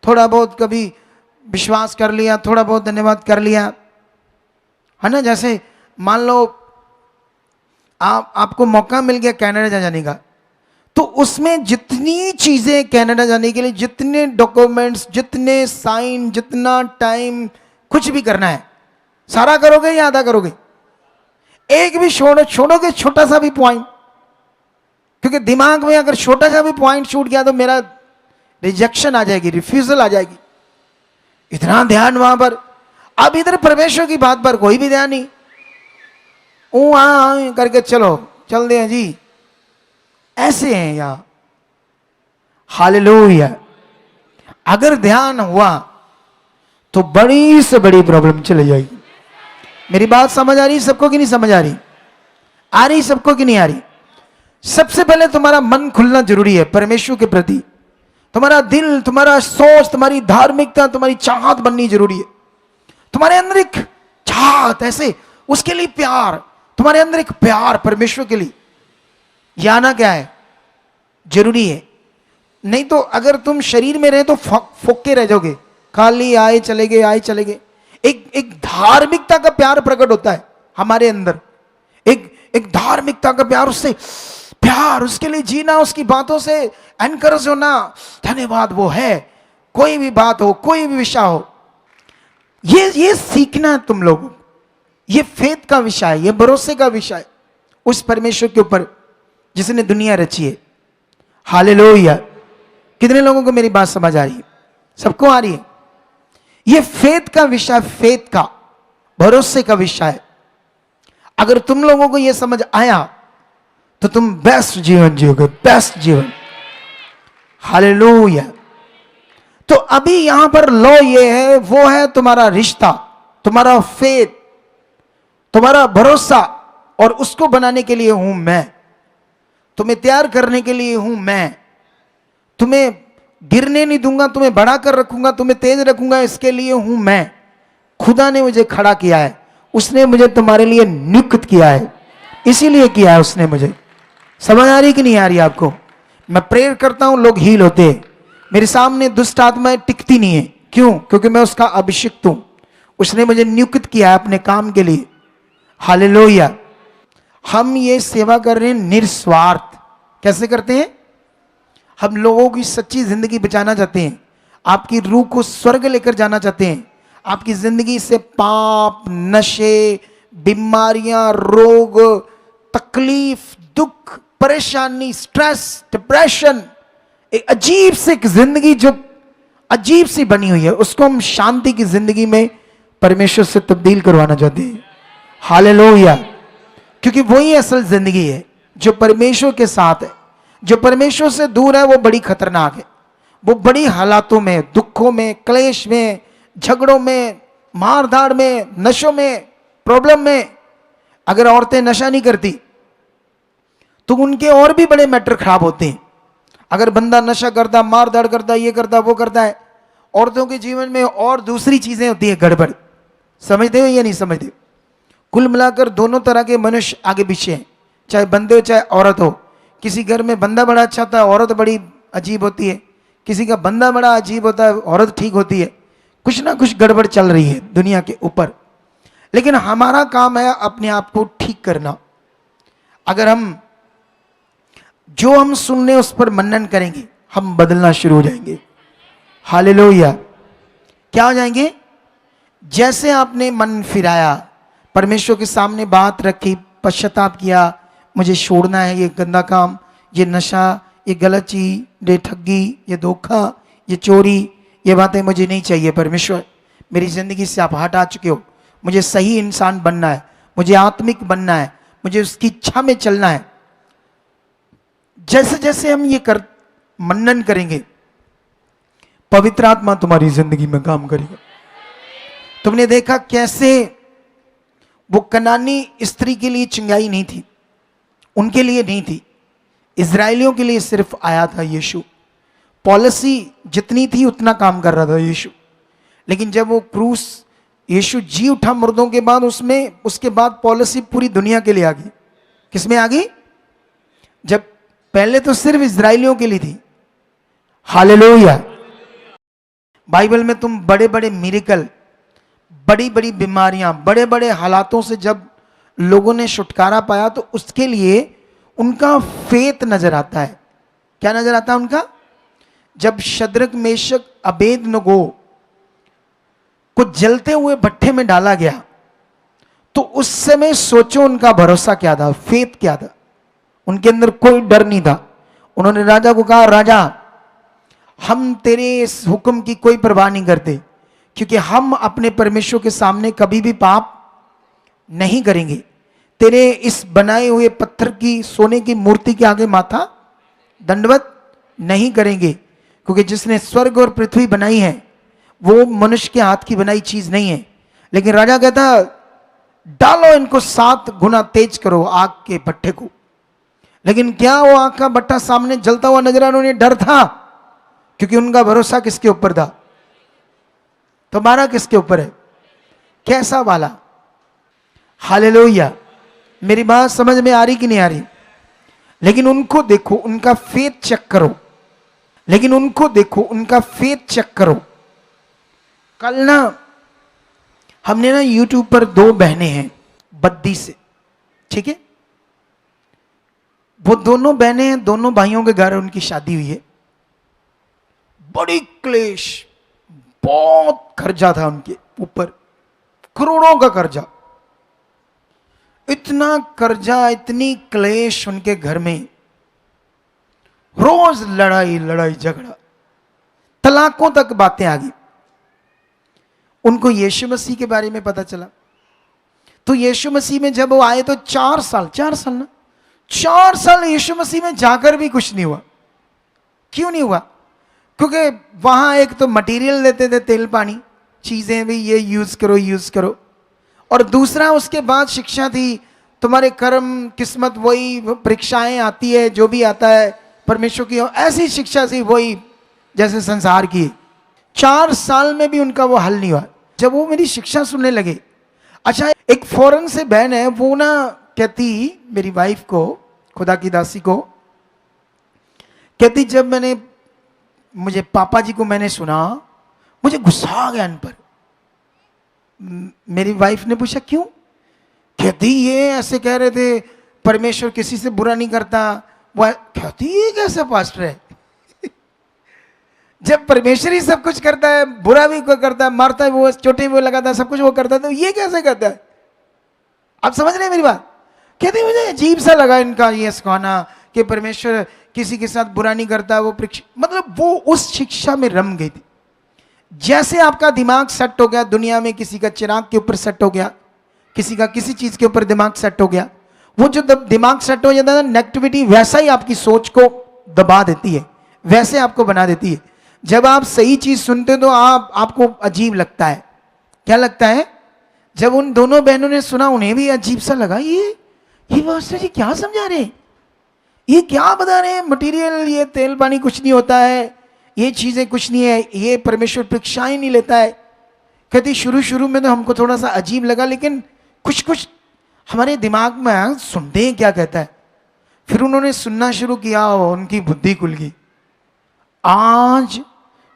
थोड़ा बहुत कभी विश्वास कर लिया, थोड़ा बहुत धन्यवाद कर लिया, है ना। जैसे मान लो आपको मौका मिल गया कनाडा जाने का, तो उसमें जितनी चीजें कनाडा जाने के लिए, जितने डॉक्यूमेंट्स, जितने साइन, जितना टाइम, कुछ भी करना है सारा करोगे या आधा करोगे? एक भी छोड़ोगे छोटा सा भी पॉइंट? क्योंकि दिमाग में अगर छोटा सा भी पॉइंट छूट गया तो मेरा रिजेक्शन आ जाएगी, रिफ्यूजल आ जाएगी। इतना ध्यान वहां पर। अब इधर परमेश्वर की बात पर कोई भी ध्यान नहीं, करके चलो चल दे जी, ऐसे हैं यहां। हालेलुया। अगर ध्यान हुआ तो बड़ी से बड़ी प्रॉब्लम चली जाएगी। मेरी बात समझ आ रही सबको कि नहीं समझ आ रही? आ रही सबको कि नहीं आ रही? सबसे पहले तुम्हारा मन खुलना जरूरी है परमेश्वर के प्रति। तुम्हारा दिल, तुम्हारा सोच, तुम्हारी धार्मिकता, तुम्हारी चाहत बननी जरूरी है। तुम्हारे अंदर एक चाहत, ऐसे उसके लिए प्यार, तुम्हारे अंदर एक प्यार परमेश्वर के लिए, यह आना क्या है? जरूरी है। नहीं तो अगर तुम शरीर में रहे तो फोके रह जाओगे, खाली आए चले गए, आए चले गए। एक धार्मिकता का प्यार प्रकट होता है हमारे अंदर, एक धार्मिकता का प्यार, उससे प्यार, उसके लिए जीना, उसकी बातों से एनकरेज होना। धन्यवाद वो है, कोई भी बात हो, कोई भी विषय हो, ये सीखना है तुम लोगों। ये फेथ का विषय है, ये भरोसे का विषय है उस परमेश्वर के ऊपर जिसने दुनिया रची है। हालेलुया। कितने लोगों को मेरी बात समझ आ रही है? सबको आ रही है? ये फेथ का विषय, फेथ का, भरोसे का विषय है। अगर तुम लोगों को यह समझ आया तो तुम बेस्ट जीवन जियोगे, बेस्ट जीवन। हालेलुया। तो अभी यहां पर लॉ ये है, वो है तुम्हारा रिश्ता, तुम्हारा फेथ, तुम्हारा भरोसा, और उसको बनाने के लिए हूं मैं, तुम्हें तैयार करने के लिए हूं मैं, तुम्हें गिरने नहीं दूंगा, तुम्हें बढ़ा कर रखूंगा, तुम्हें तेज रखूंगा, इसके लिए हूं मैं। खुदा ने मुझे खड़ा किया है, उसने मुझे तुम्हारे लिए नियुक्त किया है, इसीलिए किया है उसने मुझे। समझ आ रही कि नहीं आ रही आपको? मैं प्रेयर करता हूं, लोग हील होते हैं, मेरे सामने दुष्ट आत्माएं टिकती नहीं है। क्यों? क्योंकि मैं उसका अभिषिक्त हूं, उसने मुझे नियुक्त किया है अपने काम के लिए। हालेलुया। हम ये सेवा कर रहे हैं निस्वार्थ। कैसे करते हैं? हम लोगों की सच्ची जिंदगी बचाना चाहते हैं, आपकी रूह को स्वर्ग लेकर जाना चाहते हैं, आपकी जिंदगी से पाप, नशे, बीमारियां, रोग, तकलीफ, दुख, परेशानी, स्ट्रेस, डिप्रेशन, एक अजीब सी जिंदगी जो अजीब सी बनी हुई है, उसको हम शांति की जिंदगी में परमेश्वर से तब्दील करवाना चाहते हैं। हालेलुया। क्योंकि वही असल जिंदगी है जो परमेश्वर के साथ है। जो परमेश्वर से दूर है वो बड़ी खतरनाक है। वो बड़ी हालातों में, दुखों में, क्लेश में, झगड़ों में, मारधाड़ में, नशों में, प्रॉब्लम में। अगर औरतें नशा नहीं करती तो उनके और भी बड़े मैटर खराब होते हैं। अगर बंदा नशा करता, मारधाड़ करता, ये करता, वो करता है, औरतों के जीवन में और दूसरी चीजें होती है गड़बड़। समझते हो या नहीं समझते? कुल मिलाकर दोनों तरह के मनुष्य आगे पीछे हैं, चाहे बंदे हो चाहे औरत हो। किसी घर में बंदा बड़ा अच्छा होता है, औरत बड़ी अजीब होती है। किसी का बंदा बड़ा अजीब होता है, औरत ठीक होती है। कुछ ना कुछ गड़बड़ चल रही है दुनिया के ऊपर। लेकिन हमारा काम है अपने आप को ठीक करना। अगर हम जो हम सुन रहे उस पर मनन करेंगे, हम बदलना शुरू हो जाएंगे। हालेलुया। क्या हो जाएंगे? जैसे आपने मन फिराया, परमेश्वर के सामने बात रखी, पश्चाताप किया, मुझे छोड़ना है ये गंदा काम, ये नशा, ये गलत चीज, ये ठगी, ये धोखा, ये चोरी, ये बातें मुझे नहीं चाहिए। परमेश्वर, मेरी जिंदगी से आप हटा चुके हो, मुझे सही इंसान बनना है, मुझे आत्मिक बनना है, मुझे उसकी इच्छा में चलना है। जैसे जैसे हम ये मनन करेंगे, पवित्र आत्मा तुम्हारी जिंदगी में काम करेगा। तुमने देखा कैसे वो कनानी स्त्री के लिए चिंगाई नहीं थी, उनके लिए नहीं थी, इजराइलियों के लिए सिर्फ आया था यीशु। पॉलिसी जितनी थी उतना काम कर रहा था यीशु, लेकिन जब वो क्रूस, यीशु जी उठा मुर्दों के बाद, उसके बाद पॉलिसी पूरी दुनिया के लिए आ गई। किसमें आ गई? जब पहले तो सिर्फ इजराइलियों के लिए थी। हालेलुया। बाइबल में तुम बड़े बड़े मिरेकल, बड़ी बड़ी बीमारियां, बड़े बड़े हालातों से जब लोगों ने छुटकारा पाया तो उसके लिए उनका फेथ नजर आता है। क्या नजर आता है उनका? जब शद्रक, मेशक, अबेदनगो को जलते हुए भट्ठे में डाला गया तो उस समय सोचो उनका भरोसा क्या था, फेथ क्या था। उनके अंदर कोई डर नहीं था। उन्होंने राजा को कहा, राजा हम तेरे इस हुक्म की कोई परवाह नहीं करते, क्योंकि हम अपने परमेश्वर के सामने कभी भी पाप नहीं करेंगे। तेरे इस बनाए हुए पत्थर की, सोने की मूर्ति के आगे माथा दंडवत नहीं करेंगे, क्योंकि जिसने स्वर्ग और पृथ्वी बनाई है वो मनुष्य के हाथ की बनाई चीज नहीं है। लेकिन राजा कहता, डालो इनको 7 गुना तेज करो आग के भट्ठे को। लेकिन क्या वो आग का भट्ठा सामने जलता हुआ नजर आ रहा? उन्हें डर था, क्योंकि उनका भरोसा किसके ऊपर था? तुम्हारा किसके ऊपर है? कैसा वाला? हालेलुया। मेरी बात समझ में आ रही कि नहीं आ रही? लेकिन उनको देखो, उनका फेथ चेक करो। लेकिन उनको देखो, उनका फेथ चेक करो। कल ना हमने ना यूट्यूब पर 2 बहनें हैं बद्दी से, ठीक है? वो दोनों बहनें हैं, दोनों भाइयों के घर उनकी शादी हुई है। बड़ी क्लेश, बहुत कर्जा था उनके ऊपर, करोड़ों का कर्जा। इतना कर्जा, इतनी क्लेश उनके घर में, रोज लड़ाई लड़ाई झगड़ा, तलाकों तक बातें आ गई। उनको यीशु मसीह के बारे में पता चला तो यीशु मसीह में जब वो आए तो 4 साल ना, 4 साल यीशु मसीह में जाकर भी कुछ नहीं हुआ। क्यों नहीं हुआ? क्योंकि वहां एक तो मटेरियल देते थे, तेल पानी, चीजें भी ये यूज करो, और दूसरा उसके बाद शिक्षा थी, तुम्हारे कर्म, किस्मत, वही परीक्षाएं आती है, जो भी आता है परमेश्वर की ऐसी शिक्षा थी, वही जैसे संसार की। 4 साल में भी उनका वो हल नहीं हुआ। जब वो मेरी शिक्षा सुनने लगे, अच्छा एक फॉरेन से बहन है, वो ना कहती मेरी वाइफ को, खुदा की दासी को, कहती जब मुझे पापा जी को मैंने सुना, मुझे गुस्सा आ गया इन पर। मेरी वाइफ ने पूछा क्यों? कहती ये ऐसे कह रहे थे परमेश्वर किसी से बुरा नहीं करता। वो कहती ये कैसे पास्टर है? जब परमेश्वर ही सब कुछ करता है, बुरा भी कोई करता है, मारता है वो, चोटें भी वो लगाता है, सब कुछ वो करता है, तो ये कैसे करता है? आप समझ रहे हैं मेरी बात? कहते मुझे अजीब सा लगा इनका ये सिखाना कि परमेश्वर किसी के साथ बुरा नहीं करता। वो मतलब वो उस शिक्षा में रम गई थी। जैसे आपका दिमाग सेट हो गया दुनिया में, किसी का चिराग के ऊपर सेट हो गया, किसी का किसी चीज के ऊपर दिमाग सेट हो गया, वो जो दिमाग सेट हो जाता है नेगेटिविटी वैसा ही आपकी सोच को दबा देती है, वैसे आपको बना देती है। जब आप सही चीज सुनते तो आपको अजीब लगता है। क्या लगता है? जब उन दोनों बहनों ने सुना, उन्हें भी अजीब सा लगा, ये मास्टर जी क्या समझा रहे हैं, ये क्या बता रहे हैं, मटेरियल, ये तेल पानी कुछ नहीं होता है, ये चीजें कुछ नहीं है, ये परमेश्वर परीक्षाएं नहीं लेता है। कहती शुरू में तो हमको थोड़ा सा अजीब लगा, लेकिन कुछ हमारे दिमाग में सुनते हैं क्या कहता है। फिर उन्होंने सुनना शुरू किया और उनकी बुद्धि खुल गई। आज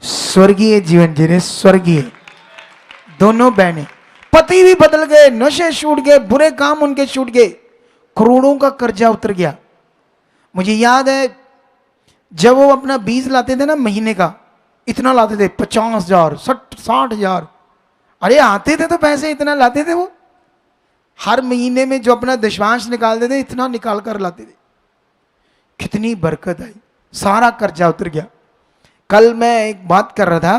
स्वर्गीय जीवन जी रहे, स्वर्गीय दोनों बहनें, पति भी बदल गए, नशे छूट गए, बुरे काम उनके छूट गए, करोड़ों का कर्जा उतर गया। मुझे याद है जब वो अपना बीज लाते थे ना महीने का, इतना लाते थे 50,000 60,000। अरे आते थे तो पैसे इतना लाते थे वो, हर महीने में जो अपना दशमांश निकालते थे इतना निकाल कर लाते थे। कितनी बरकत आई, सारा कर्जा उतर गया। कल मैं एक बात कर रहा था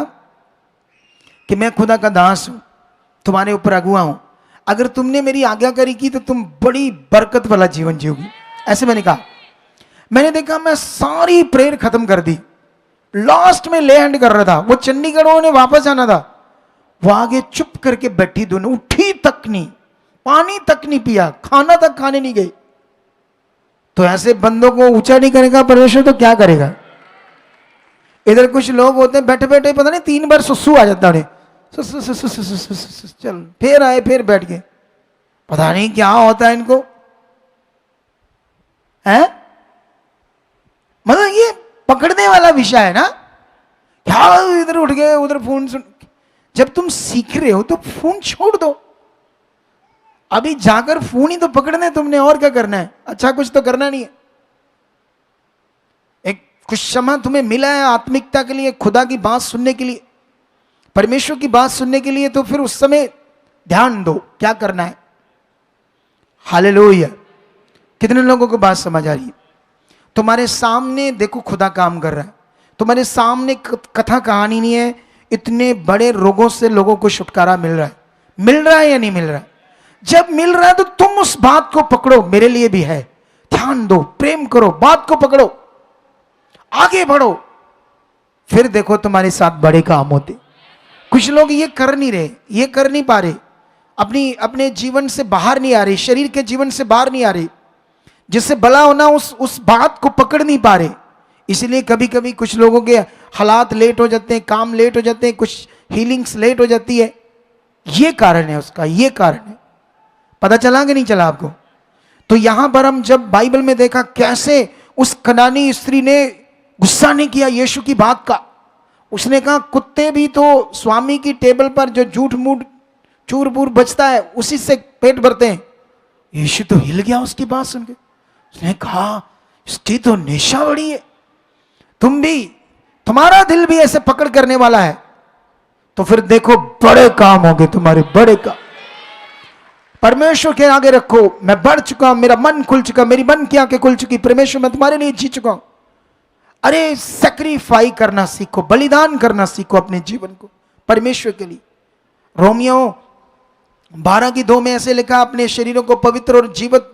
कि मैं खुदा का दास हूं, तुम्हारे ऊपर अगुआ हूं, अगर तुमने मेरी आज्ञाकारी की तो तुम बड़ी बरकत वाला जीवन जियोगी, ऐसे मैंने कहा। मैंने देखा मैं सारी प्रेयर खत्म कर दी, लास्ट में ले हैंड कर रहा था, वो चंडीगढ़ उन्हें वापस आना था, वो आगे चुप करके बैठी, दोनों उठी तक नहीं, पानी तक नहीं पिया, खाना तक खाने नहीं गई। तो ऐसे बंदों को ऊंचा नहीं करेगा परमेश्वर तो क्या करेगा। इधर कुछ लोग होते हैं बैठे बैठे पता नहीं 3 बार सुसु आ जाता उन्हें, चल फिर आए फिर बैठ गए, पता नहीं क्या होता है इनको है। मतलब ये पकड़ने वाला विषय है ना, क्या इधर उठ गए उधर फोन सुन। जब तुम सीख रहे हो तो फोन छोड़ दो, अभी जाकर फोन ही तो पकड़ना है तुमने, और क्या करना है, अच्छा कुछ तो करना नहीं है। एक कुछ समय तुम्हें मिला है आत्मिकता के लिए, खुदा की बात सुनने के लिए, परमेश्वर की बात सुनने के लिए, तो फिर उस समय ध्यान दो क्या करना है। हालेलुया। कितने लोगों को बात समझ आ रही है? तुम्हारे सामने देखो खुदा काम कर रहा है, तुम्हारे सामने कथा कहानी नहीं है, इतने बड़े रोगों से लोगों को छुटकारा मिल रहा है। मिल रहा है या नहीं मिल रहा है? जब मिल रहा है तो तुम उस बात को पकड़ो, मेरे लिए भी है, ध्यान दो, प्रेम करो, बात को पकड़ो, आगे बढ़ो, फिर देखो तुम्हारे साथ बड़े काम होते। कुछ लोग ये कर नहीं रहे, ये कर नहीं पा रहे, अपने जीवन से बाहर नहीं आ रहे, शरीर के जीवन से बाहर नहीं आ रहे, जिससे भला होना उस बात को पकड़ नहीं पा रहे। इसलिए कभी कभी कुछ लोगों के हालात लेट हो जाते हैं, काम लेट हो जाते हैं, कुछ हीलिंग्स लेट हो जाती है। ये कारण है उसका, ये कारण है। पता चला कि नहीं चला आपको? तो यहां पर हम जब बाइबल में देखा कैसे उस कनानी स्त्री ने गुस्सा नहीं किया यीशु की बात का, उसने कहा कुत्ते भी तो स्वामी की टेबल पर जो झूठ मूठ चूर बूर बचता है उसी से पेट भरते हैं। यीशु तो हिल गया उसकी बात सुन के, उसने कहा इसकी तो नेशा बड़ी है, तुम भी, तुम्हारा दिल भी ऐसे पकड़ करने वाला है तो फिर देखो बड़े काम होंगे तुम्हारे, बड़े काम। परमेश्वर के आगे रखो, मैं बढ़ चुका हूं, मेरा मन खुल चुका, मेरी मन की आंखें खुल चुकी, परमेश्वर मैं तुम्हारे लिए जी चुका हूं। अरे सैक्रिफाई करना सीखो, बलिदान करना सीखो अपने जीवन को परमेश्वर के लिए। रोमियो 12:2 में ऐसे लिखा, अपने शरीरों को पवित्र और जीवित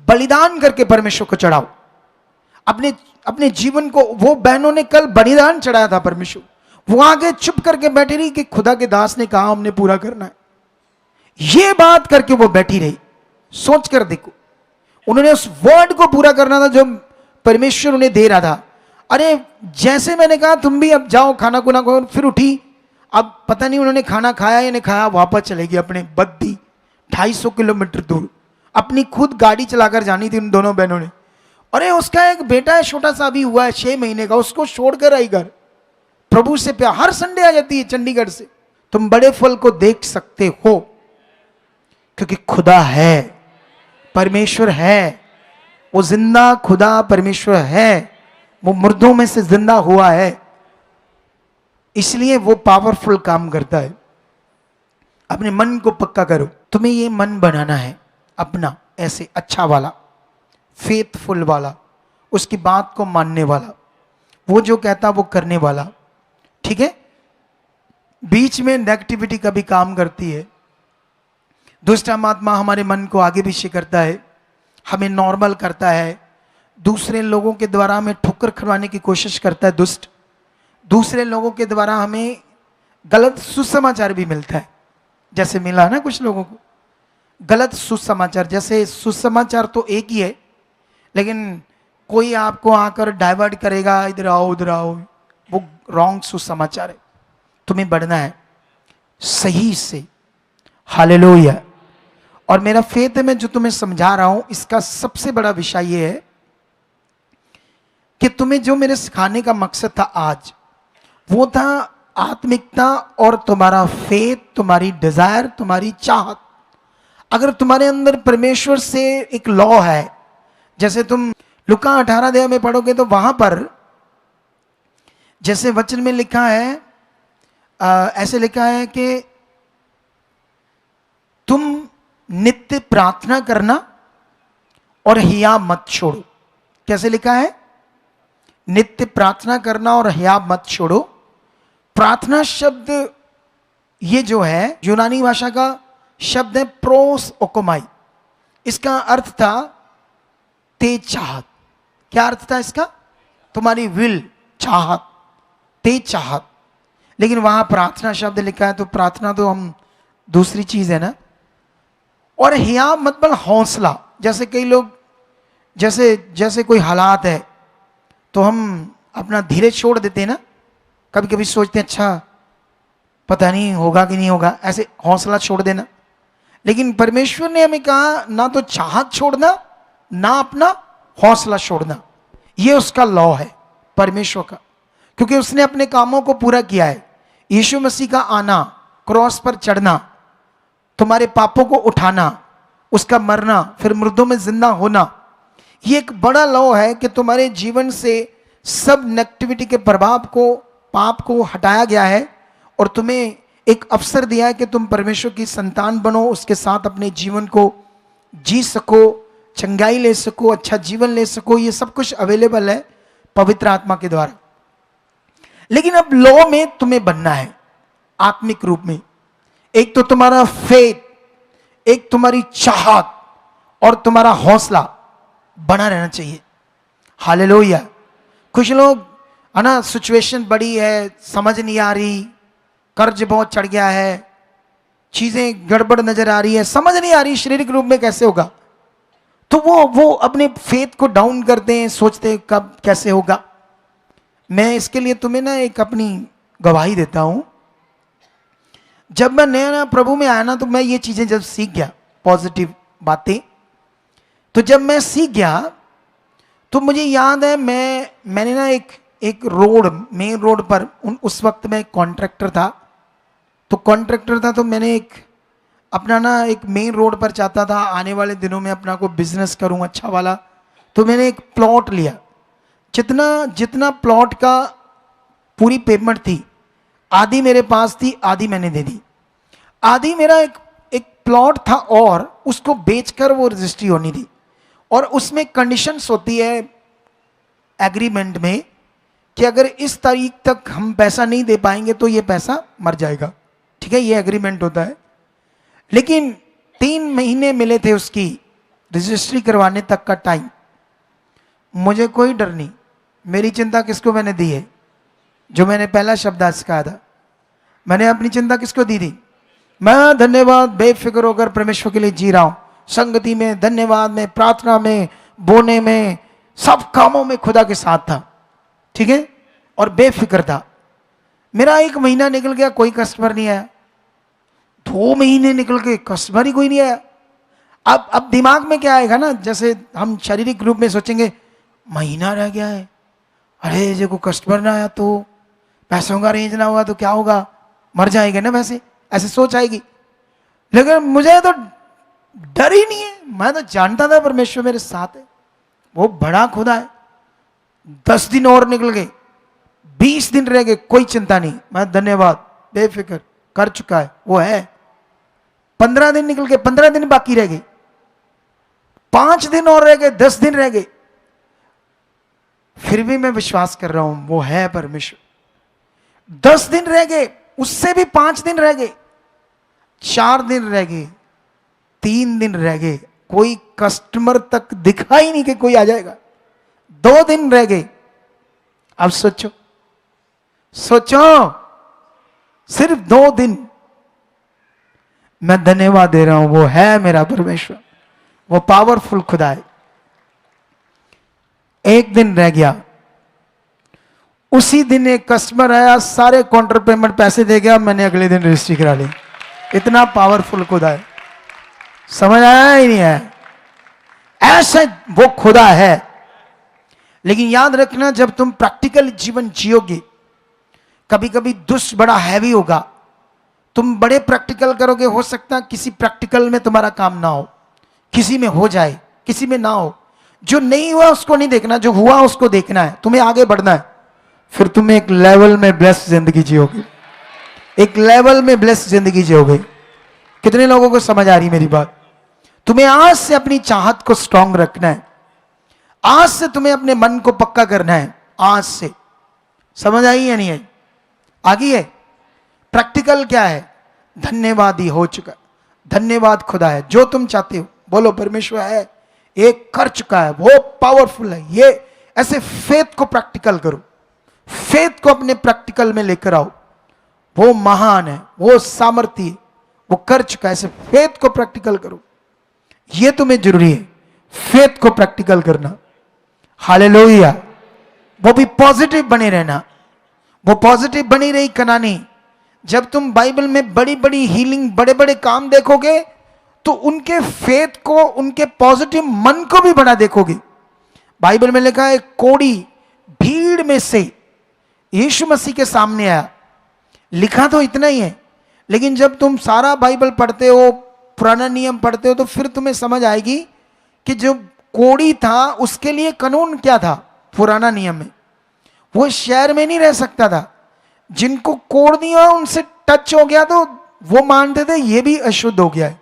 बलिदान करके परमेश्वर को चढ़ाओ। अपने जीवन को, वो बहनों ने कल बलिदान चढ़ाया था परमेश्वर, वो आगे चुप करके बैठी रही कि खुदा के दास ने कहा हमने पूरा करना है, ये बात करके वो बैठी रही। सोच कर देखो, उन्होंने उस वर्ड को पूरा करना था जो परमेश्वर उन्हें दे रहा था। अरे जैसे मैंने कहा तुम भी अब जाओ खाना खुना खाओ, फिर उठी, अब पता नहीं उन्होंने खाना खाया या नहीं खाया, वापस चलेगी अपने बद्दी 250 किलोमीटर दूर, अपनी खुद गाड़ी चलाकर जानी थी उन दोनों बहनों ने। अरे उसका एक बेटा है छोटा सा, अभी हुआ है 6 महीने का, उसको छोड़कर आई घर, प्रभु से प्यार, हर संडे आ जाती है चंडीगढ़ से। तुम बड़े फल को देख सकते हो क्योंकि खुदा है, परमेश्वर है, वो जिंदा खुदा परमेश्वर है, वो मुर्दों में से जिंदा हुआ है, इसलिए वो पावरफुल काम करता है। अपने मन को पक्का करो, तुम्हें ये मन बनाना है अपना, ऐसे अच्छा वाला, फेथफुल वाला, उसकी बात को मानने वाला, वो जो कहता वो करने वाला, ठीक है। बीच में नेगेटिविटी कभी काम करती है, दुष्ट आत्मा हमारे मन को आगे पीछे करता है, हमें नॉर्मल करता है, दूसरे लोगों के द्वारा हमें ठोकर खिलवाने की कोशिश करता है दुष्ट, दूसरे लोगों के द्वारा हमें गलत सुसमाचार भी मिलता है, जैसे मिला ना कुछ लोगों को गलत सुसमाचार। जैसे सुसमाचार तो एक ही है, लेकिन कोई आपको आकर डाइवर्ट करेगा, इधर आओ उधर आओ, वो रॉन्ग सुसमाचार है। तुम्हें बढ़ना है सही से, हालेलुया। और मेरा फेथ है, मैं जो तुम्हें समझा रहा हूं इसका सबसे बड़ा विषय ये है कि तुम्हें जो मेरे सिखाने का मकसद था आज, वो था आत्मिकता और तुम्हारा फेथ, तुम्हारी डिजायर, तुम्हारी चाहत। अगर तुम्हारे अंदर परमेश्वर से एक लॉ है जैसे तुम लुका 18 अध्याय में पढ़ोगे तो वहां पर जैसे वचन में लिखा है, ऐसे लिखा है कि तुम नित्य प्रार्थना करना और हियाव मत छोड़ो। कैसे लिखा है? नित्य प्रार्थना करना और हियाव मत छोड़ो। प्रार्थना शब्द ये जो है यूनानी भाषा का शब्द है प्रोस ओकोमाई। इसका अर्थ था तेज चाहत। क्या अर्थ था इसका? तुम्हारी विल, चाहत, तेज चाहत। लेकिन वहां प्रार्थना शब्द लिखा है, तो प्रार्थना तो हम दूसरी चीज है ना। और हियाव मतलब हौसला। जैसे कई लोग, जैसे कोई हालात है तो हम अपना धीरे छोड़ देते हैं ना। कभी कभी सोचते हैं अच्छा पता नहीं होगा कि नहीं होगा, ऐसे हौसला छोड़ देना। लेकिन परमेश्वर ने हमें कहा ना तो चाहत छोड़ना, ना अपना हौसला छोड़ना। ये उसका लॉ है परमेश्वर का, क्योंकि उसने अपने कामों को पूरा किया है। यीशु मसीह का आना, क्रॉस पर चढ़ना, तुम्हारे पापों को उठाना, उसका मरना, फिर मुर्दों में जिंदा होना, ये एक बड़ा लॉ है कि तुम्हारे जीवन से सब नेगेटिविटी के प्रभाव को, पाप को हटाया गया है और तुम्हें एक अवसर दिया है कि तुम परमेश्वर की संतान बनो, उसके साथ अपने जीवन को जी सको, चंगाई ले सको, अच्छा जीवन ले सको। ये सब कुछ अवेलेबल है पवित्र आत्मा के द्वारा। लेकिन अब लॉ में तुम्हें बनना है आत्मिक रूप में। एक तो तुम्हारा फेथ, एक तुम्हारी चाहत और तुम्हारा हौसला बना रहना चाहिए। हालेलुया। कुछ लोग है ना, सिचुएशन बड़ी है, समझ नहीं आ रही, कर्ज बहुत चढ़ गया है, चीजें गड़बड़ नजर आ रही है, समझ नहीं आ रही शारीरिक रूप में कैसे होगा, तो वो अपने फेथ को डाउन करते हैं, सोचते हैं कब कैसे होगा। मैं इसके लिए तुम्हें ना एक अपनी गवाही देता हूं। जब मैं नया प्रभु में आया ना, तो मैं ये चीजें जब सीख गया, पॉजिटिव बातें, तो जब मैं सीख गया तो मुझे याद है मैंने ना एक रोड, मेन रोड पर, उस वक्त मैं कॉन्ट्रैक्टर था। तो मैंने अपना ना एक मेन रोड पर चाहता था आने वाले दिनों में अपना को बिजनेस करूं अच्छा वाला। तो मैंने एक प्लॉट लिया। जितना प्लॉट का पूरी पेमेंट थी, आधी मेरे पास थी, आधी मैंने दे दी। आधी मेरा एक प्लॉट था और उसको बेचकर वो रजिस्ट्री होनी थी। और उसमें कंडीशंस होती है एग्रीमेंट में कि अगर इस तारीख तक हम पैसा नहीं दे पाएंगे तो ये पैसा मर जाएगा। ठीक है, ये एग्रीमेंट होता है। लेकिन 3 महीने मिले थे उसकी रजिस्ट्री करवाने तक का टाइम। मुझे कोई डर नहीं। मेरी चिंता किसको मैंने दी है? जो मैंने पहला शब्द आज कहा था, मैंने अपनी चिंता किसको दी थी? मैं धन्यवाद बेफिक्र होकर परमेश्वर के लिए जी रहा हूं। संगति में, धन्यवाद में, प्रार्थना में, बोने में, सब कामों में खुदा के साथ था। ठीक है, और बेफिक्र था। मेरा 1 महीना निकल गया, कोई कस्टमर नहीं आया। 2 महीने निकल गए, कस्टमर ही कोई नहीं आया। अब दिमाग में क्या आएगा ना, जैसे हम शारीरिक रूप में सोचेंगे महीना रह गया है, अरे जो को कस्टमर ना आया तो पैसों का अरेंज ना हुआ तो क्या होगा, मर जाएगा ना वैसे, ऐसे सोच आएगी। लेकिन मुझे तो डर ही नहीं है। मैं तो जानता था परमेश्वर मेरे साथ है, वो बड़ा खुदा है। 10 दिन और निकल गए, 20 दिन रह गए, कोई चिंता नहीं। मैं धन्यवाद बेफिक्र कर चुका है, वो है। 15 दिन निकल गए, 15 दिन बाकी रह गए, 5 दिन और रह गए, 10 दिन रह गए। फिर भी मैं विश्वास कर रहा हूं वो है परमेश्वर। 10 दिन रह गए, उससे भी 5 दिन रह गए, 4 दिन रह गए, 3 दिन रह गए, कोई कस्टमर तक दिखा ही नहीं कि कोई आ जाएगा। 2 दिन रह गए। अब सोचो सिर्फ 2 दिन। मैं धन्यवाद दे रहा हूं, वो है मेरा परमेश्वर, वो पावरफुल खुदा है। 1 दिन रह गया, उसी दिन एक कस्टमर आया, सारे काउंटर पेमेंट पैसे दे गया, मैंने अगले दिन रजिस्ट्री करा ली। इतना पावरफुल खुदा है, समझ आया ही नहीं है? ऐसे वो खुदा है। लेकिन याद रखना, जब तुम प्रैक्टिकल जीवन जियोगे, कभी कभी दुष्ट बड़ा हैवी होगा, तुम बड़े प्रैक्टिकल करोगे, हो सकता है किसी प्रैक्टिकल में तुम्हारा काम ना हो, किसी में हो जाए, किसी में ना हो। जो नहीं हुआ उसको नहीं देखना, जो हुआ उसको देखना है, तुम्हें आगे बढ़ना है। फिर तुम्हें एक लेवल में ब्लेस्ड जिंदगी जियोगे, एक लेवल में ब्लेस्ड जिंदगी जियोगे। कितने लोगों को समझ आ रही मेरी बात? तुम्हें आज से अपनी चाहत को स्ट्रांग रखना है, आज से तुम्हें अपने मन को पक्का करना है, आज से। समझ आई या नहीं आई? आ गई है? प्रैक्टिकल क्या है? धन्यवाद ही हो चुका, धन्यवाद खुदा है। जो तुम चाहते हो बोलो परमेश्वर है, एक कर चुका है, वो पावरफुल है। ये ऐसे फेथ को प्रैक्टिकल करो, फेथ को अपने प्रैक्टिकल में लेकर आओ। वो महान है, वो सामर्थ्य है, वो कर चुका है। ऐसे फेथ को प्रैक्टिकल करो, ये तुम्हें जरूरी है, फेथ को प्रैक्टिकल करना। हालेलुया। वो भी पॉजिटिव बने रहना, वो पॉजिटिव बनी रही कनानी। जब तुम बाइबल में बड़ी बड़ी हीलिंग, बड़े बड़े काम देखोगे तो उनके फेथ को, उनके पॉजिटिव मन को भी बड़ा देखोगे। बाइबल में लिखा है कोढ़ी भीड़ में से यीशु मसीह के सामने आया। लिखा तो इतना ही है, लेकिन जब तुम सारा बाइबल पढ़ते हो, पुराना नियम पढ़ते हो, तो फिर तुम्हें समझ आएगी कि जो कोढ़ी था उसके लिए कानून क्या था। पुराना नियम में वो शहर में नहीं रह सकता था। जिनको कोढ़ दिया उनसे टच हो गया तो वो मानते थे ये भी अशुद्ध हो गया है,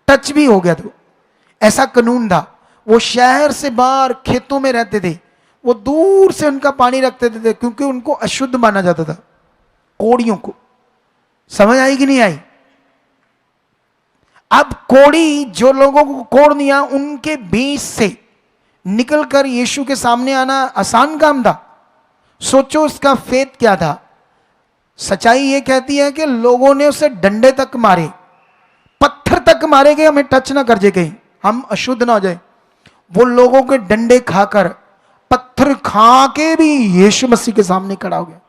टच भी हो गया तो ऐसा कानून था। वो शहर से बाहर खेतों में रहते थे, वो दूर से उनका पानी रखते थे क्योंकि उनको अशुद्ध माना जाता था, कोढ़ियों को। समझ आई कि नहीं आई? अब कोढ़ी जो लोगों को कोढ़ दिया उनके बीच से निकलकर यीशु के सामने आना आसान काम था। सोचो उसका फेथ क्या था। सच्चाई ये कहती है कि लोगों ने उसे डंडे तक मारे, पत्थर तक मारे कि हमें टच ना कर जाए, कहीं हम अशुद्ध ना हो जाए। वो लोगों के डंडे खाकर, पत्थर खा के भी यीशु मसीह के सामने खड़ा हो गया।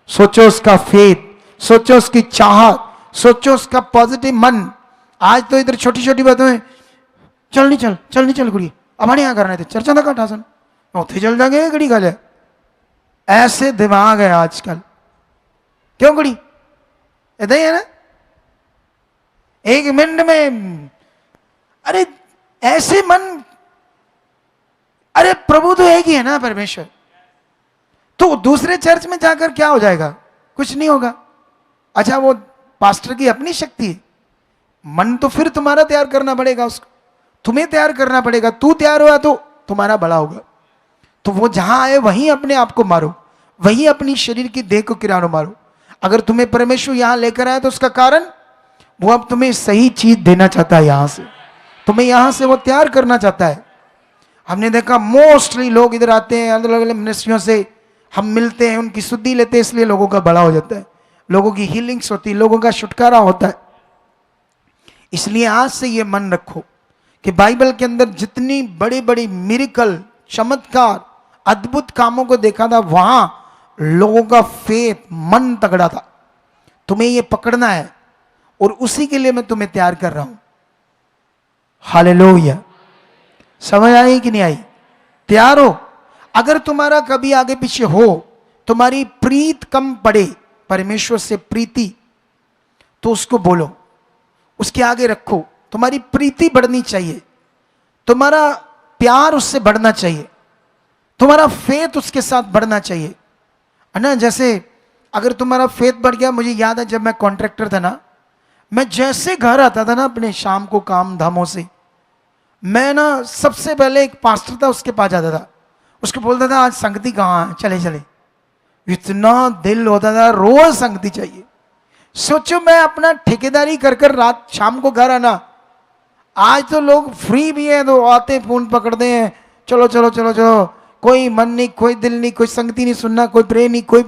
सोचो उसका फेथ, सोचो उसकी चाहत, सोचो उसका पॉजिटिव मन। आज तो इधर छोटी छोटी बातों में चल नहीं चल कुड़ी, हमारे यहाँ करने थे चर्चा था काटासन, उठे चल जाएंगे घड़ी खा जाए। ऐसे दिमाग है आजकल। क्यों कुड़ी? इधर ही है ना, एक मिनट में। अरे ऐसे मन, अरे प्रभु तो एक ही है ना परमेश्वर, तो दूसरे चर्च में जाकर क्या हो जाएगा? कुछ नहीं होगा। अच्छा वो पास्टर की अपनी शक्ति है, मन तो फिर तुम्हारा तैयार करना पड़ेगा, उसको तुम्हें तैयार करना पड़ेगा। तू तैयार हुआ तो तुम्हारा बड़ा होगा। तो वो जहां आए वहीं अपने आप को मारो, वहीं अपनी शरीर की देह को किरानो मारो। अगर तुम्हें परमेश्वर यहां लेकर आया तो उसका कारण वो अब तुम्हें सही चीज देना चाहता है, यहां से तुम्हें यहां से वो तैयार करना चाहता है। हमने देखा मोस्टली लोग इधर आते हैं, अलग अलग मिनिस्ट्रियों से हम मिलते हैं, उनकी शुद्धि लेते हैं, इसलिए लोगों का बड़ा हो जाता है, लोगों की हीलिंग्स होती है, लोगों का छुटकारा होता है। इसलिए आज से ये मन रखो कि बाइबल के अंदर जितनी बड़ी बड़ी मिरेकल, चमत्कार, अद्भुत कामों को देखा था, वहां लोगों का फेथ, मन तगड़ा था। तुम्हें ये पकड़ना है और उसी के लिए मैं तुम्हें तैयार कर रहा हूं। हालेलुया। समझ आई कि नहीं आई? तैयार हो? अगर तुम्हारा कभी आगे पीछे हो, तुम्हारी प्रीत कम पड़े परमेश्वर से प्रीति, तो उसको बोलो, उसके आगे रखो। तुम्हारी प्रीति बढ़नी चाहिए, तुम्हारा प्यार उससे बढ़ना चाहिए, तुम्हारा फेथ उसके साथ बढ़ना चाहिए, है ना। जैसे अगर तुम्हारा फेथ बढ़ गया, मुझे याद है जब मैं कॉन्ट्रैक्टर था ना, मैं जैसे घर आता था ना अपने शाम को काम धामों से, मैं ना सबसे पहले एक पास्टर था उसके पास जाता था, उसको बोलता था आज संगति कहाँ है, चले चले। इतना दिल होता था, रोज संगति चाहिए। सोचो मैं अपना ठेकेदारी कर कर रात शाम को घर आना। आज तो लोग फ्री भी है तो आते फोन पकड़ते हैं, चलो चलो चलो चलो, कोई मन नहीं, कोई दिल नहीं, कोई संगति नहीं सुनना, कोई प्रेम नहीं, कोई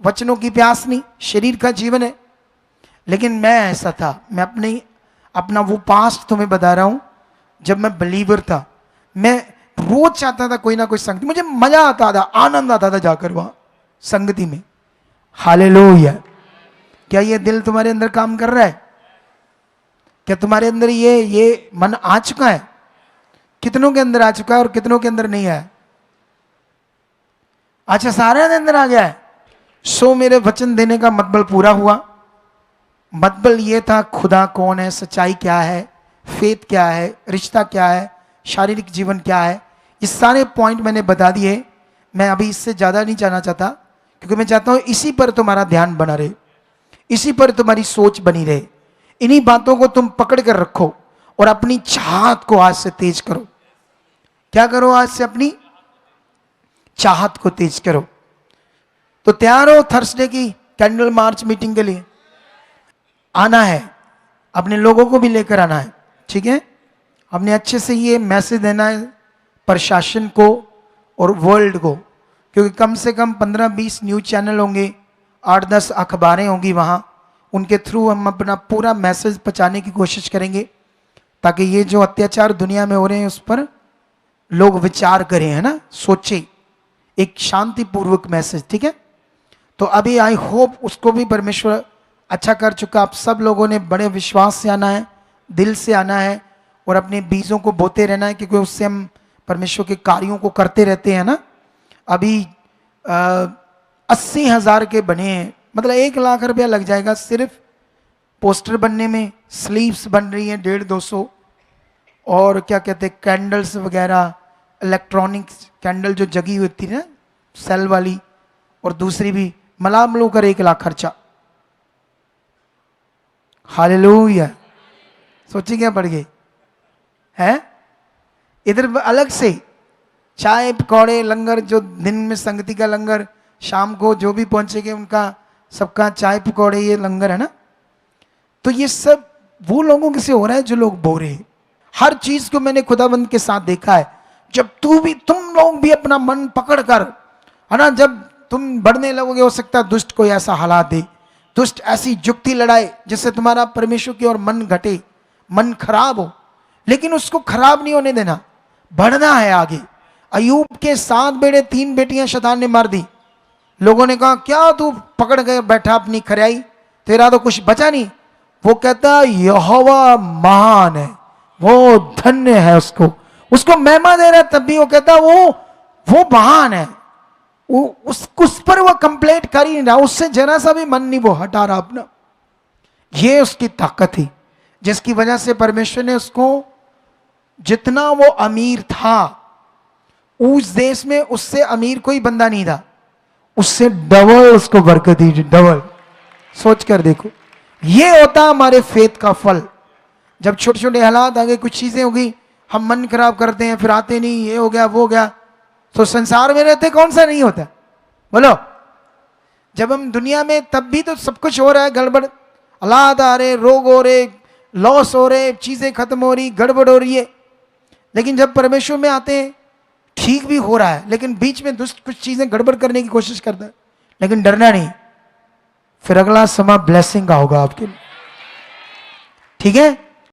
वचनों की प्यास नहीं, शरीर का जीवन है। लेकिन मैं ऐसा था, मैं अपना वो पास्ट तुम्हें बता रहा हूं। जब मैं बिलीवर था, मैं रोज चाहता था कोई ना कोई संगति, मुझे मजा आता था, आनंद आता था जाकर वहां संगति में। हालेलुया। क्या ये दिल तुम्हारे अंदर काम कर रहा है? क्या तुम्हारे अंदर ये मन आ चुका है? कितनों के अंदर आ चुका है और कितनों के अंदर नहीं आया? अच्छा, सारे के अंदर आ गया है। सो मेरे वचन देने का मतलब पूरा हुआ। मतलब ये था खुदा कौन है, सच्चाई क्या है, फेथ क्या है, रिश्ता क्या है, शारीरिक जीवन क्या है, ये सारे पॉइंट मैंने बता दिए, मैं अभी इससे ज़्यादा नहीं जाना चाहता, क्योंकि मैं चाहता हूँ इसी पर तुम्हारा ध्यान बना रहे, इसी पर तुम्हारी सोच बनी रहे, इन्हीं बातों को तुम पकड़ कर रखो और अपनी चाहत को आज से तेज करो। क्या करो? आज से अपनी चाहत को तेज करो। तो तैयार हो थर्सडे की कैंडल मार्च मीटिंग के लिए? आना है, अपने लोगों को भी लेकर आना है, ठीक है? हमने अच्छे से ये मैसेज देना है प्रशासन को और वर्ल्ड को, क्योंकि कम से कम 15-20 न्यूज़ चैनल होंगे, 8-10 अखबारें होंगी वहाँ, उनके थ्रू हम अपना पूरा मैसेज पहुँचाने की कोशिश करेंगे, ताकि ये जो अत्याचार दुनिया में हो रहे हैं उस पर लोग विचार करें, है ना, सोचे, एक शांतिपूर्वक मैसेज, ठीक है? तो अभी आई होप उसको भी परमेश्वर अच्छा कर चुका। आप सब लोगों ने बड़े विश्वास से आना है, दिल से आना है और अपने बीजों को बोते रहना है, क्योंकि उससे हम परमेश्वर के कार्यों को करते रहते हैं ना। अभी 80,000 के बने हैं, मतलब 1 लाख रुपया लग जाएगा सिर्फ पोस्टर बनने में। स्लीव्स बन रही हैं 150-200, और क्या कहते हैं कैंडल्स वगैरह, इलेक्ट्रॉनिक्स कैंडल जो जगी होती है ना सेल वाली, और दूसरी भी मलाम कर 1 लाख खर्चा। हालेलुया। सोचिए क्या पड़ गई है? इधर अलग से चाय पकौड़े लंगर, जो दिन में संगति का लंगर, शाम को जो भी पहुंचेंगे उनका सबका चाय पकौड़े ये लंगर, है ना। तो ये सब वो लोगों के से हो रहा है जो लोग बोरे हैं। हर चीज को मैंने खुदाबंद के साथ देखा है। जब तुम लोग भी अपना मन पकड़ कर, है ना, जब तुम बढ़ने लगोगे, हो सकता है दुष्ट कोई ऐसा हालात दे, दुष्ट ऐसी जुक्ति लड़ाए जिससे तुम्हारा परमेश्वर की ओर मन घटे, मन खराब हो, लेकिन उसको खराब नहीं होने देना, बढ़ना है आगे। अयूब के 7 बेटे 3 बेटियां शैतान ने मार दी। लोगों ने कहा क्या तू पकड़ के बैठा अपनी खरियाई, तेरा तो कुछ बचा नहीं। वो कहता यहोवा महान है, वो धन्य है, उसको महिमा दे रहा है, तब भी वो कहता वो महान है, उस पर वो कंप्लेंट कर ही नहीं रहा, उससे जरा सा भी मन नहीं वो हटा रहा अपना। ये उसकी ताकत थी जिसकी वजह से परमेश्वर ने उसको, जितना वो अमीर था उस देश में, उससे अमीर कोई बंदा नहीं था, उससे डबल उसको बरकत दी, डबल। सोच कर देखो, ये होता हमारे फेथ का फल। जब छोटे छोटे हालात आ गए, कुछ चीजें हो गई, हम मन खराब करते हैं, फिर आते नहीं, ये हो गया वो हो गया। तो संसार में रहते कौन सा नहीं होता, बोलो। जब हम दुनिया में, तब भी तो सब कुछ हो रहा है गड़बड़, हालात आ रहे, रोग हो रहे, लॉस हो रहे, चीजें खत्म हो रही, गड़बड़ हो रही है। लेकिन जब परमेश्वर में आते हैं, ठीक भी हो रहा है, लेकिन बीच में दुष्ट कुछ चीजें गड़बड़ करने की कोशिश करता है, लेकिन डरना नहीं, फिर अगला समय ब्लेसिंग का होगा आपके लिए, ठीक है।